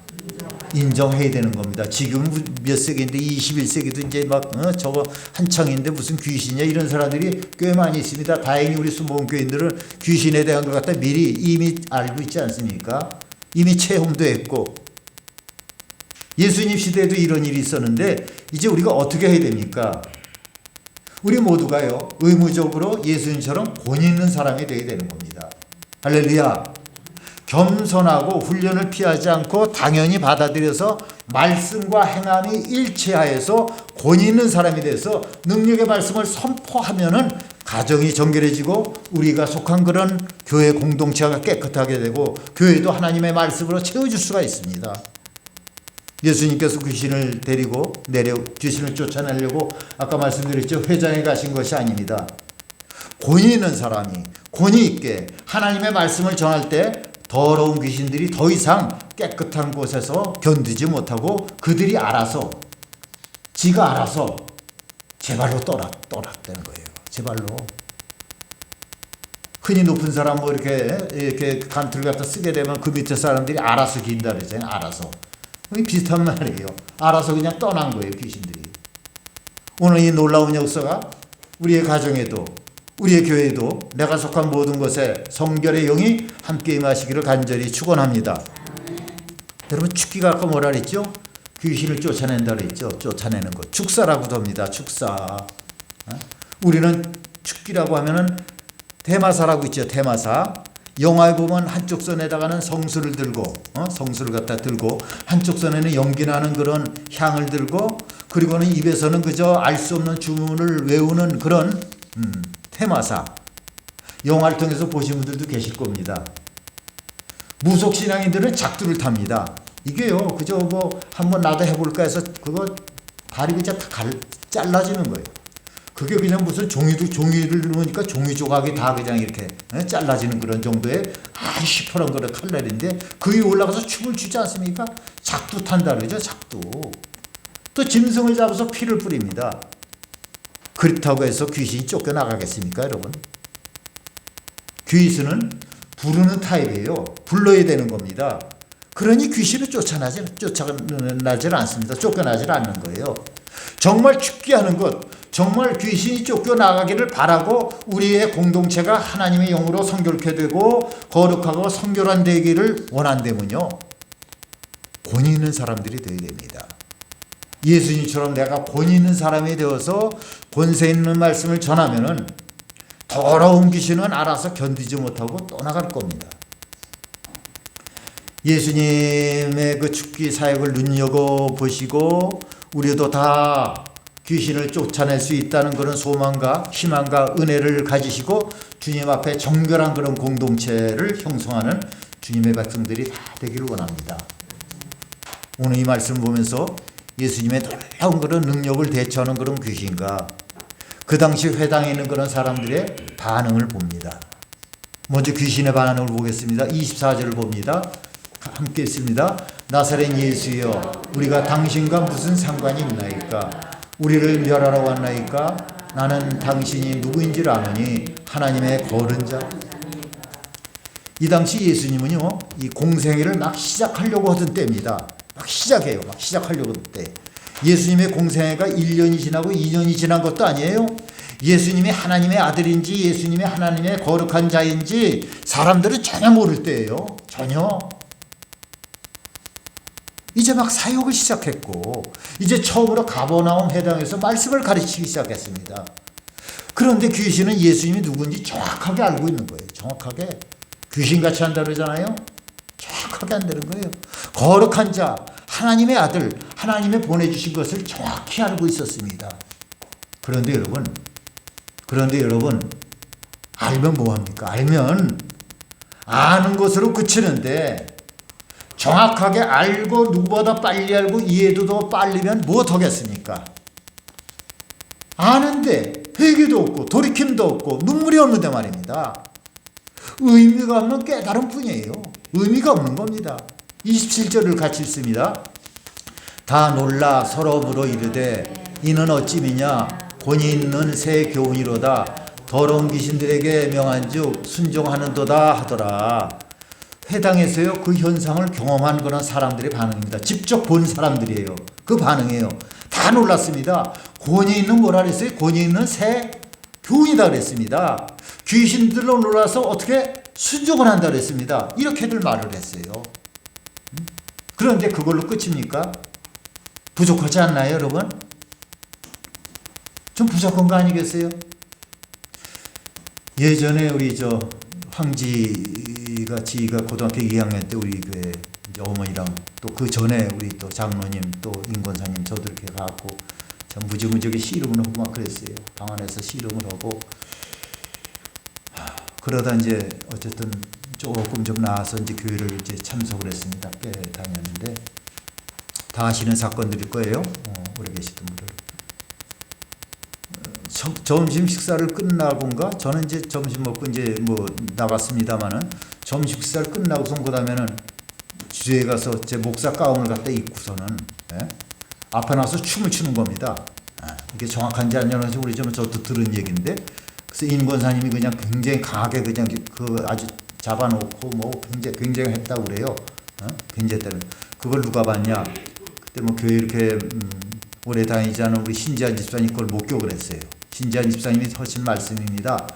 인정해야 되는 겁니다. 지금 몇 세기인데 21세기도 이제 막 저거 한창인데 무슨 귀신이야 이런 사람들이 꽤 많이 있습니다. 다행히 우리 수목교인들은 귀신에 대한 것 갖다 미리 이미 알고 있지 않습니까? 이미 체험도 했고 예수님 시대에도 이런 일이 있었는데 이제 우리가 어떻게 해야 됩니까? 우리 모두가요 의무적으로 예수님처럼 권 있는 사람이 되어야 되는 겁니다. 할렐루야. 겸손하고 훈련을 피하지 않고 당연히 받아들여서 말씀과 행함이 일치하여서 권위 있는 사람이 돼서 능력의 말씀을 선포하면은 가정이 정결해지고 우리가 속한 그런 교회 공동체가 깨끗하게 되고 교회도 하나님의 말씀으로 채워줄 수가 있습니다. 예수님께서 귀신을 데리고 귀신을 쫓아내려고 아까 말씀드렸죠. 회장에 가신 것이 아닙니다. 권위 있는 사람이 권위 있게 하나님의 말씀을 전할 때 더러운 귀신들이 더 이상 깨끗한 곳에서 견디지 못하고 그들이 알아서 지가 알아서 제 발로 떠락되는 거예요. 제 발로. 흔히 높은 사람 뭐 이렇게 간틀 갖다 쓰게 되면 그 밑에 사람들이 알아서 긴다 그러잖아요. 알아서. 비슷한 말이에요. 알아서 그냥 떠난 거예요. 귀신들이. 오늘 이 놀라운 역사가 우리의 가정에도 우리의 교회에도 내가 속한 모든 것에 성결의 영이 함께 임하시기를 간절히 축원합니다. 여러분 축기가 아까 뭐라 그랬죠? 귀신을 쫓아낸다 그랬죠? 쫓아내는 것. 축사라고도 합니다. 축사. 우리는 축기라고 하면은 대마사라고 있죠. 대마사. 영화에 보면 한쪽 손에다가는 성수를 들고 성수를 갖다 들고 한쪽 손에는 연기 나는 그런 향을 들고 그리고는 입에서는 그저 알 수 없는 주문을 외우는 그런 테마사. 영화를 통해서 보신 분들도 계실 겁니다. 무속신앙인들은 작두를 탑니다. 이게요 그저 뭐 한번 나도 해볼까 해서 그거 다리 그냥 다 잘라지는 거예요. 그게 그냥 무슨 종이를 넣으니까 종이 조각이 다 그냥 이렇게 잘라지는 그런 정도의 아주 시퍼런 그런 칼날인데 그 위에 올라가서 춤을 추지 않습니까? 작두 탄다 그러죠. 작두. 또 짐승을 잡아서 피를 뿌립니다. 그렇다고 해서 귀신이 쫓겨나가겠습니까 여러분? 귀신은 부르는 타입이에요. 불러야 되는 겁니다. 그러니 귀신을 쫓아나질 않습니다. 쫓겨나질 않는 거예요. 정말 축기하는 것, 정말 귀신이 쫓겨나가기를 바라고 우리의 공동체가 하나님의 영으로 성결케 되고 거룩하고 성결한 되기를 원한다면요. 권위 있는 사람들이 되어야 됩니다. 예수님처럼 내가 권위 있는 사람이 되어서 권세 있는 말씀을 전하면은 더러운 귀신은 알아서 견디지 못하고 떠나갈 겁니다. 예수님의 그 축기 사역을 눈여겨보시고 우리도 다 귀신을 쫓아낼 수 있다는 그런 소망과 희망과 은혜를 가지시고 주님 앞에 정결한 그런 공동체를 형성하는 주님의 백성들이 다 되기를 원합니다. 오늘 이 말씀을 보면서 예수님의 놀라운 그런 능력을 대처하는 그런 귀신과 그 당시 회당에 있는 그런 사람들의 반응을 봅니다. 먼저 귀신의 반응을 보겠습니다. 24절을 봅니다. 함께 있습니다. 나사렛 예수여 우리가 당신과 무슨 상관이 있나이까? 우리를 멸하러 왔나이까? 나는 당신이 누구인지를 아노니 하나님의 거른 자. 이 당시 예수님은요 이 공생애를 막 시작하려고 하던 때입니다. 막 시작해요. 막 시작하려고 하던 때. 예수님의 공생애가 1년이 지나고 2년이 지난 것도 아니에요. 예수님이 하나님의 아들인지 예수님이 하나님의 거룩한 자인지 사람들은 전혀 모를 때예요. 전혀. 이제 막 사역을 시작했고 이제 처음으로 가버나움 회당에서 말씀을 가르치기 시작했습니다. 그런데 귀신은 예수님이 누군지 정확하게 알고 있는 거예요. 정확하게. 귀신같이 한다 그러잖아요. 정확하게 한다는 거예요. 거룩한 자, 하나님의 아들, 하나님의 보내주신 것을 정확히 알고 있었습니다. 그런데 여러분 알면 뭐합니까? 알면 아는 것으로 그치는데 정확하게 알고 누구보다 빨리 알고 이해도 더 빨리면 무엇하겠습니까? 아는데 회개도 없고 돌이킴도 없고 눈물이 없는데 말입니다. 의미가 없는 깨달음 뿐이에요. 의미가 없는 겁니다. 27절을 같이 읽습니다. 다 놀라 서로 물어 이르되 이는 어찌미냐 권위 있는 새 교훈이로다 더러운 귀신들에게 명한즉 순종하는도다 하더라. 회당에서요 그 현상을 경험한 그런 사람들의 반응입니다. 직접 본 사람들이에요. 그 반응이에요. 다 놀랐습니다. 권위 있는 뭐라 그랬어요? 권위 있는 새 교훈이다 그랬습니다. 귀신들로 놀라서 어떻게 순종을 한다 그랬습니다. 이렇게들 말을 했어요. 그런데 그걸로 끝입니까? 부족하지 않나요, 여러분? 좀 부족한 거 아니겠어요? 예전에 우리 황지가 지희가 고등학교 2학년 때 우리 교회 이제 어머니랑 또 그 전에 우리 또 장로님 또 임권사님 저도 이렇게 가고 참 무지무지하게 씨름을 하고 막 그랬어요. 방 안에서 씨름을 하고 그러다 이제 어쨌든 조금 좀 나아서 이제 교회를 이제 참석을 했습니다. 꽤 다녔는데 다 아시는 사건들일 거예요. 오래 계시던 분들. 점심 식사를 끝나고인가 저는 이제 점심 먹고 이제 뭐 나갔습니다만은 점심 식사를 끝나고서 그다음에는 주위에 가서 제 목사 가운을 갖다 입고서는 앞에 나서 춤을 추는 겁니다. 이게 정확한지 아니냐는지 우리 저도 들은 얘기인데 그래서 임권사님이 그냥 굉장히 강하게 그냥 그 아주 잡아놓고 뭐 굉장히 했다고 그래요. 굉장히 했다는 그걸 누가 봤냐? 그때 뭐 교회 이렇게 오래 다니지 않은 우리 신지한 집사님 그걸 목격을 했어요. 신지한 집사님이 하신 말씀입니다.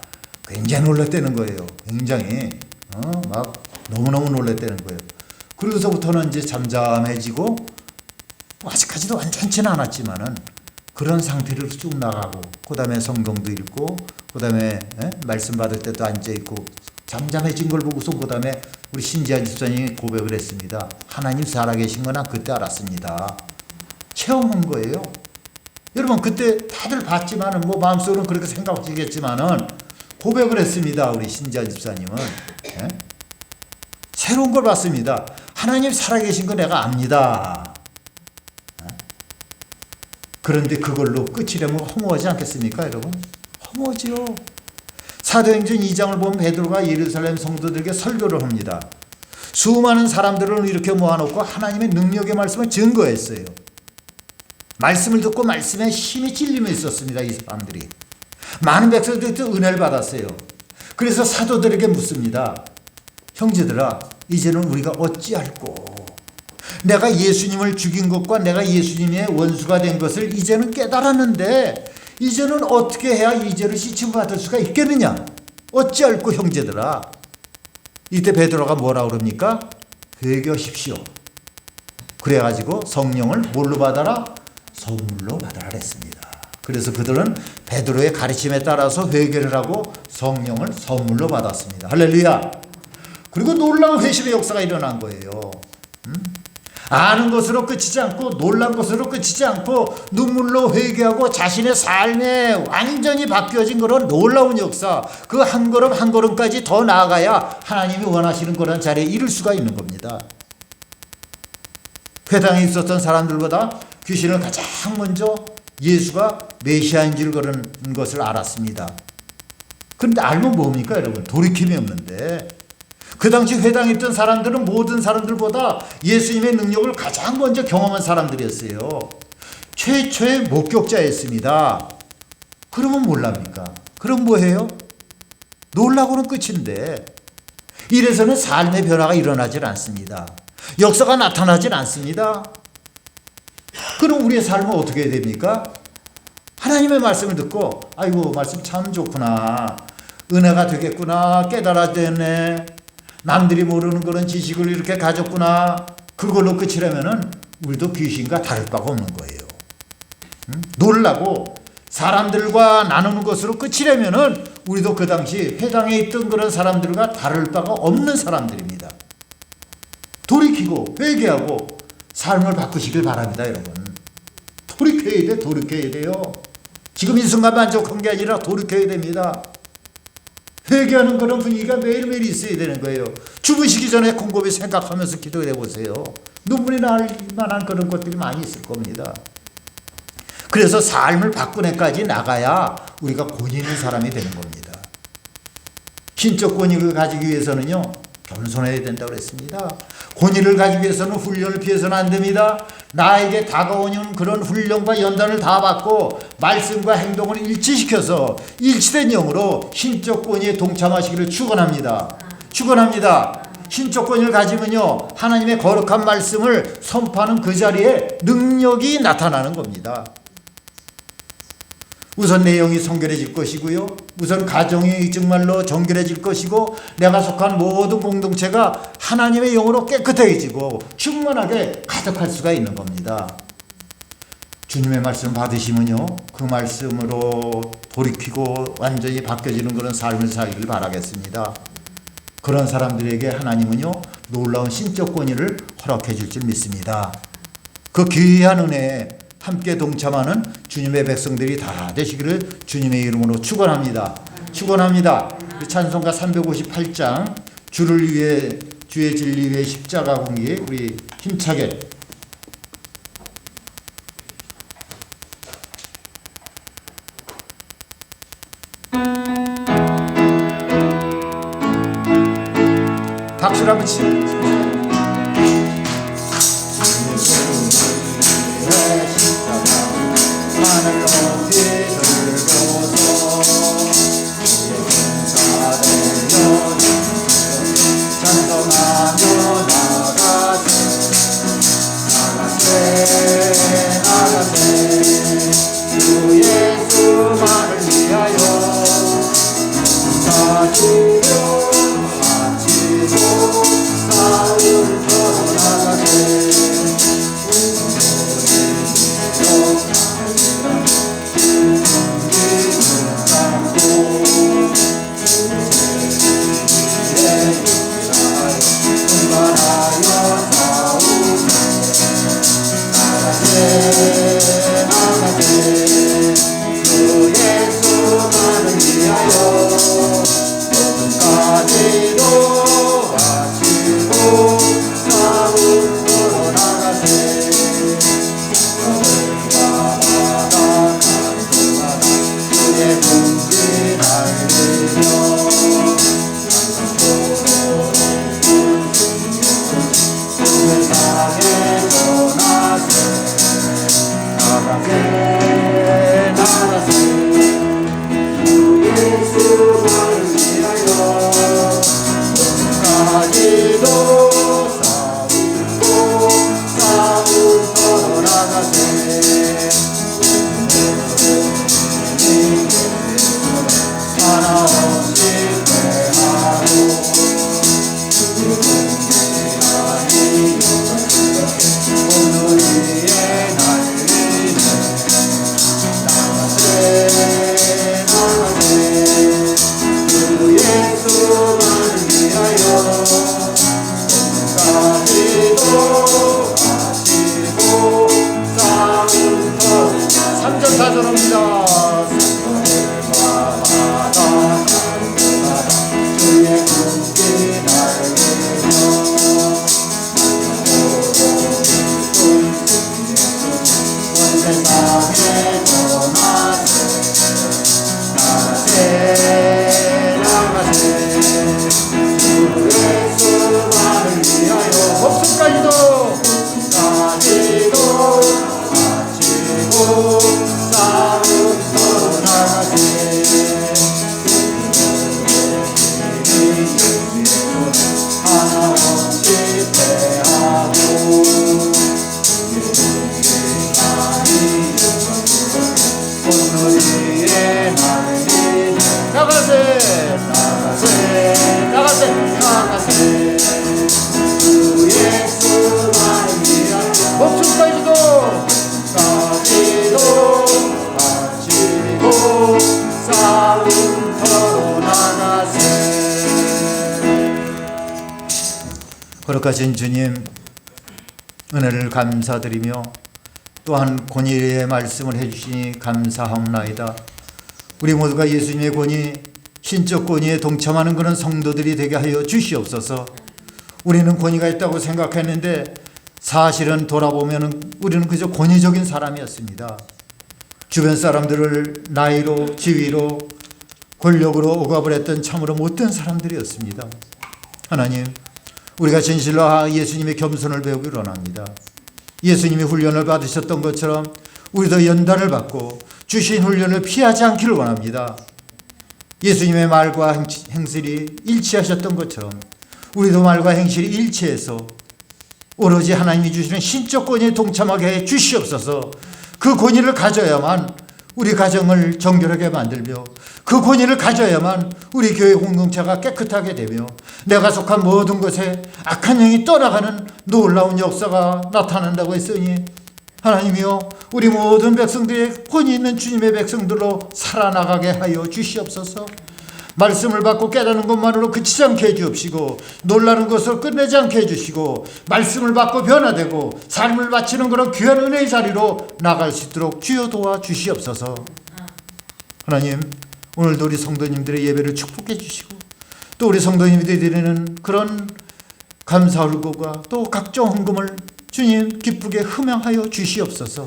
굉장히 놀랐다는 거예요. 굉장히 막 너무너무 놀랐다는 거예요. 그러고서부터는 이제 잠잠해지고 아직까지도 완전치는 않았지만은 그런 상태로 쭉 나가고 그다음에 성경도 읽고 그다음에 말씀 받을 때도 앉아 있고 잠잠해진 걸 보고서 그다음에 우리 신지한 집사님이 고백을 했습니다. 하나님 살아계신 거나 그때 알았습니다. 체험한 거예요. 여러분 그때 다들 봤지만은 뭐 마음속으로는 그렇게 생각하시겠지만은 고백을 했습니다. 우리 신지한 집사님은 새로운 걸 봤습니다. 하나님 살아계신 거 내가 압니다. 그런데 그걸로 끝이라면 허무하지 않겠습니까, 여러분? 허무하지요. 사도행전 2장을 보면 베드로가 예루살렘 성도들에게 설교를 합니다. 수많은 사람들을 이렇게 모아놓고 하나님의 능력의 말씀을 증거했어요. 말씀을 듣고 말씀에 힘이 찔림이 있었습니다. 이 사람들이. 많은 백성들이 은혜를 받았어요. 그래서 사도들에게 묻습니다. 형제들아, 이제는 우리가 어찌할꼬? 내가 예수님을 죽인 것과 내가 예수님의 원수가 된 것을 이제는 깨달았는데 이제는 어떻게 해야 이 죄를 씻음받을 수가 있겠느냐? 어찌할꼬 형제들아? 이때 베드로가 뭐라 그럽니까? 회개하십시오. 그래가지고 성령을 뭘로 받아라? 선물로 받아라 그랬습니다. 그래서 그들은 베드로의 가르침에 따라서 회개를 하고 성령을 선물로 받았습니다. 할렐루야. 그리고 놀라운 회심의 역사가 일어난 거예요. 아는 것으로 끝이지 않고 놀란 것으로 끝이지 않고 눈물로 회개하고 자신의 삶에 완전히 바뀌어진 그런 놀라운 역사, 그 한 걸음 한 걸음까지 더 나아가야 하나님이 원하시는 그런 자리에 이를 수가 있는 겁니다. 회당에 있었던 사람들보다 귀신을 가장 먼저 예수가 메시아인 줄 그런 것을 알았습니다. 그런데 알면 뭡니까 여러분? 돌이킴이 없는데 그 당시 회당에 있던 사람들은 모든 사람들보다 예수님의 능력을 가장 먼저 경험한 사람들이었어요. 최초의 목격자였습니다. 그러면 몰랍니까? 그럼 뭐해요? 놀라고는 끝인데 이래서는 삶의 변화가 일어나질 않습니다. 역사가 나타나질 않습니다. 그럼 우리의 삶은 어떻게 해야 됩니까? 하나님의 말씀을 듣고 아이고 말씀 참 좋구나. 은혜가 되겠구나. 깨달아졌네. 남들이 모르는 그런 지식을 이렇게 가졌구나. 그걸로 끝이라면은 우리도 귀신과 다를 바가 없는 거예요. 놀라고 사람들과 나누는 것으로 끝이라면은 우리도 그 당시 회당에 있던 그런 사람들과 다를 바가 없는 사람들입니다. 돌이키고 회개하고 삶을 바꾸시길 바랍니다, 여러분. 돌이켜야 돼요. 지금 이 순간 만족한 게 아니라 돌이켜야 됩니다. 회개하는 그런 분위기가 매일매일 있어야 되는 거예요. 주무시기 전에 곰곰이 생각하면서 기도해 보세요. 눈물이 날 만한 그런 것들이 많이 있을 겁니다. 그래서 삶을 바꾸네까지 나가야 우리가 권위 있는 사람이 되는 겁니다. 신적 권위를 가지기 위해서는요, 겸손해야 된다고 그랬습니다. 권위를 가지기 위해서는 훈련을 피해서는 안 됩니다. 나에게 다가오는 그런 훈련과 연단을 다 받고 말씀과 행동을 일치시켜서 일치된 영으로 신적 권위에 동참하시기를 축원합니다. 축원합니다. 신적 권위를 가지면요, 하나님의 거룩한 말씀을 선포하는 그 자리에 능력이 나타나는 겁니다. 우선 내용이 성결해질 것이고요, 우선 가정이 정말로 정결해질 것이고, 내가 속한 모든 공동체가 하나님의 영으로 깨끗해지고 충만하게 가득할 수가 있는 겁니다. 주님의 말씀 받으시면요, 그 말씀으로 돌이키고 완전히 바뀌어지는 그런 삶을 살기를 바라겠습니다. 그런 사람들에게 하나님은요, 놀라운 신적 권위를 허락해 줄 줄 믿습니다. 그 귀한 은혜에 함께 동참하는 주님의 백성들이 다 되시기를 주님의 이름으로 축원합니다. 축원합니다. 찬송가 358장 주를 위해, 주의 진리 위해 십자가 공기, 우리 힘차게 박수를 한번 치고 하늘 높이 들고서 찬송하며 나가세 주 예수만을 위하여 가지고 싸움터로 나가세 거룩하신 주님, 은혜를 감사드리며 또한 권위의 말씀을 해주시니 감사하옵나이다. 우리 모두가 예수님의 권위, 신적 권위에 동참하는 그런 성도들이 되게 하여 주시옵소서. 우리는 권위가 있다고 생각했는데 사실은 돌아보면 우리는 그저 권위적인 사람이었습니다. 주변 사람들을 나이로, 지위로, 권력으로 억압을 했던 참으로 못된 사람들이었습니다. 하나님, 우리가 진실로 예수님의 겸손을 배우기를 원합니다. 예수님이 훈련을 받으셨던 것처럼 우리도 연단을 받고 주신 훈련을 피하지 않기를 원합니다. 예수님의 말과 행실이 일치하셨던 것처럼 우리도 말과 행실이 일치해서 오로지 하나님이 주시는 신적 권위에 동참하게 해 주시옵소서. 그 권위를 가져야만 우리 가정을 정결하게 만들며 그 권위를 가져야만 우리 교회 공동체가 깨끗하게 되며 내가 속한 모든 것에 악한 영이 떠나가는 놀라운 역사가 나타난다고 했으니 하나님이여 우리 모든 백성들의 권위 있는 주님의 백성들로 살아나가게 하여 주시옵소서. 말씀을 받고 깨닫는 것만으로 그치지 않게 해주옵시고 놀라는 것을 끝내지 않게 해주시고 말씀을 받고 변화되고 삶을 바치는 그런 귀한 은혜의 자리로 나갈 수 있도록 주여 도와주시옵소서. 하나님 오늘도 우리 성도님들의 예배를 축복해 주시고 또 우리 성도님들이 드리는 그런 감사 얼굴과 또 각종 헌금을 주님 기쁘게 흠양하여 주시옵소서.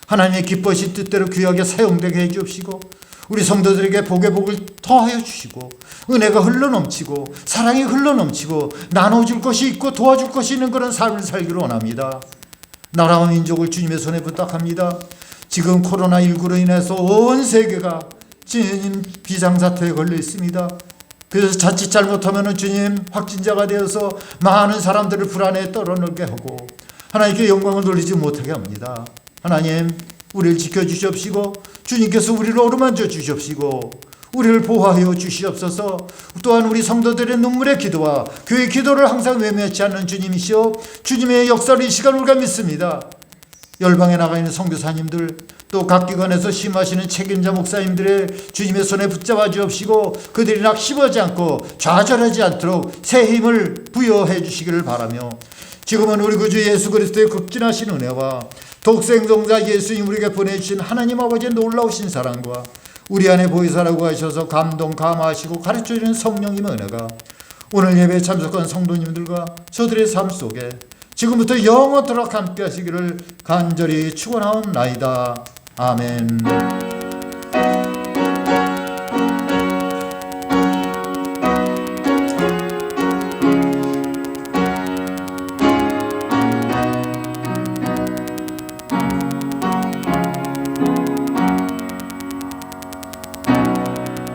하나님의 기뻐하신 뜻대로 귀하게 사용되게 해 주옵시고 우리 성도들에게 복의 복을 더하여 주시고 은혜가 흘러넘치고 사랑이 흘러넘치고 나눠줄 것이 있고 도와줄 것이 있는 그런 삶을 살기를 원합니다. 나라와 민족을 주님의 손에 부탁합니다. 지금 코로나19로 인해서 온 세계가 주님 비상사태에 걸려 있습니다. 그래서 자칫 잘못하면 주님 확진자가 되어서 많은 사람들을 불안에 떨어놓게 하고 하나님께 영광을 돌리지 못하게 합니다. 하나님 우리를 지켜주시옵시고 주님께서 우리를 어루만져 주시옵시고 우리를 보호하여 주시옵소서. 또한 우리 성도들의 눈물의 기도와 교회 기도를 항상 외면하지 않는 주님이시오 주님의 역사를 이 시간 우리가 믿습니다. 열방에 나가 있는 선교사님들 또 각 기관에서 심하시는 책임자 목사님들의 주님의 손에 붙잡아 주옵시고 그들이 낙심하지 않고 좌절하지 않도록 새 힘을 부여해 주시기를 바라며 지금은 우리 구주 예수 그리스도의 극진하신 은혜와 독생동자 예수님 우리에게 보내주신 하나님 아버지의 놀라우신 사랑과 우리 안에 보이사라고 하셔서 감동 감화하시고 가르쳐주는 성령님의 은혜가 오늘 예배에 참석한 성도님들과 저들의 삶 속에 지금부터 영원토록 함께 하시기를 간절히 축원하옵나이다. 아멘.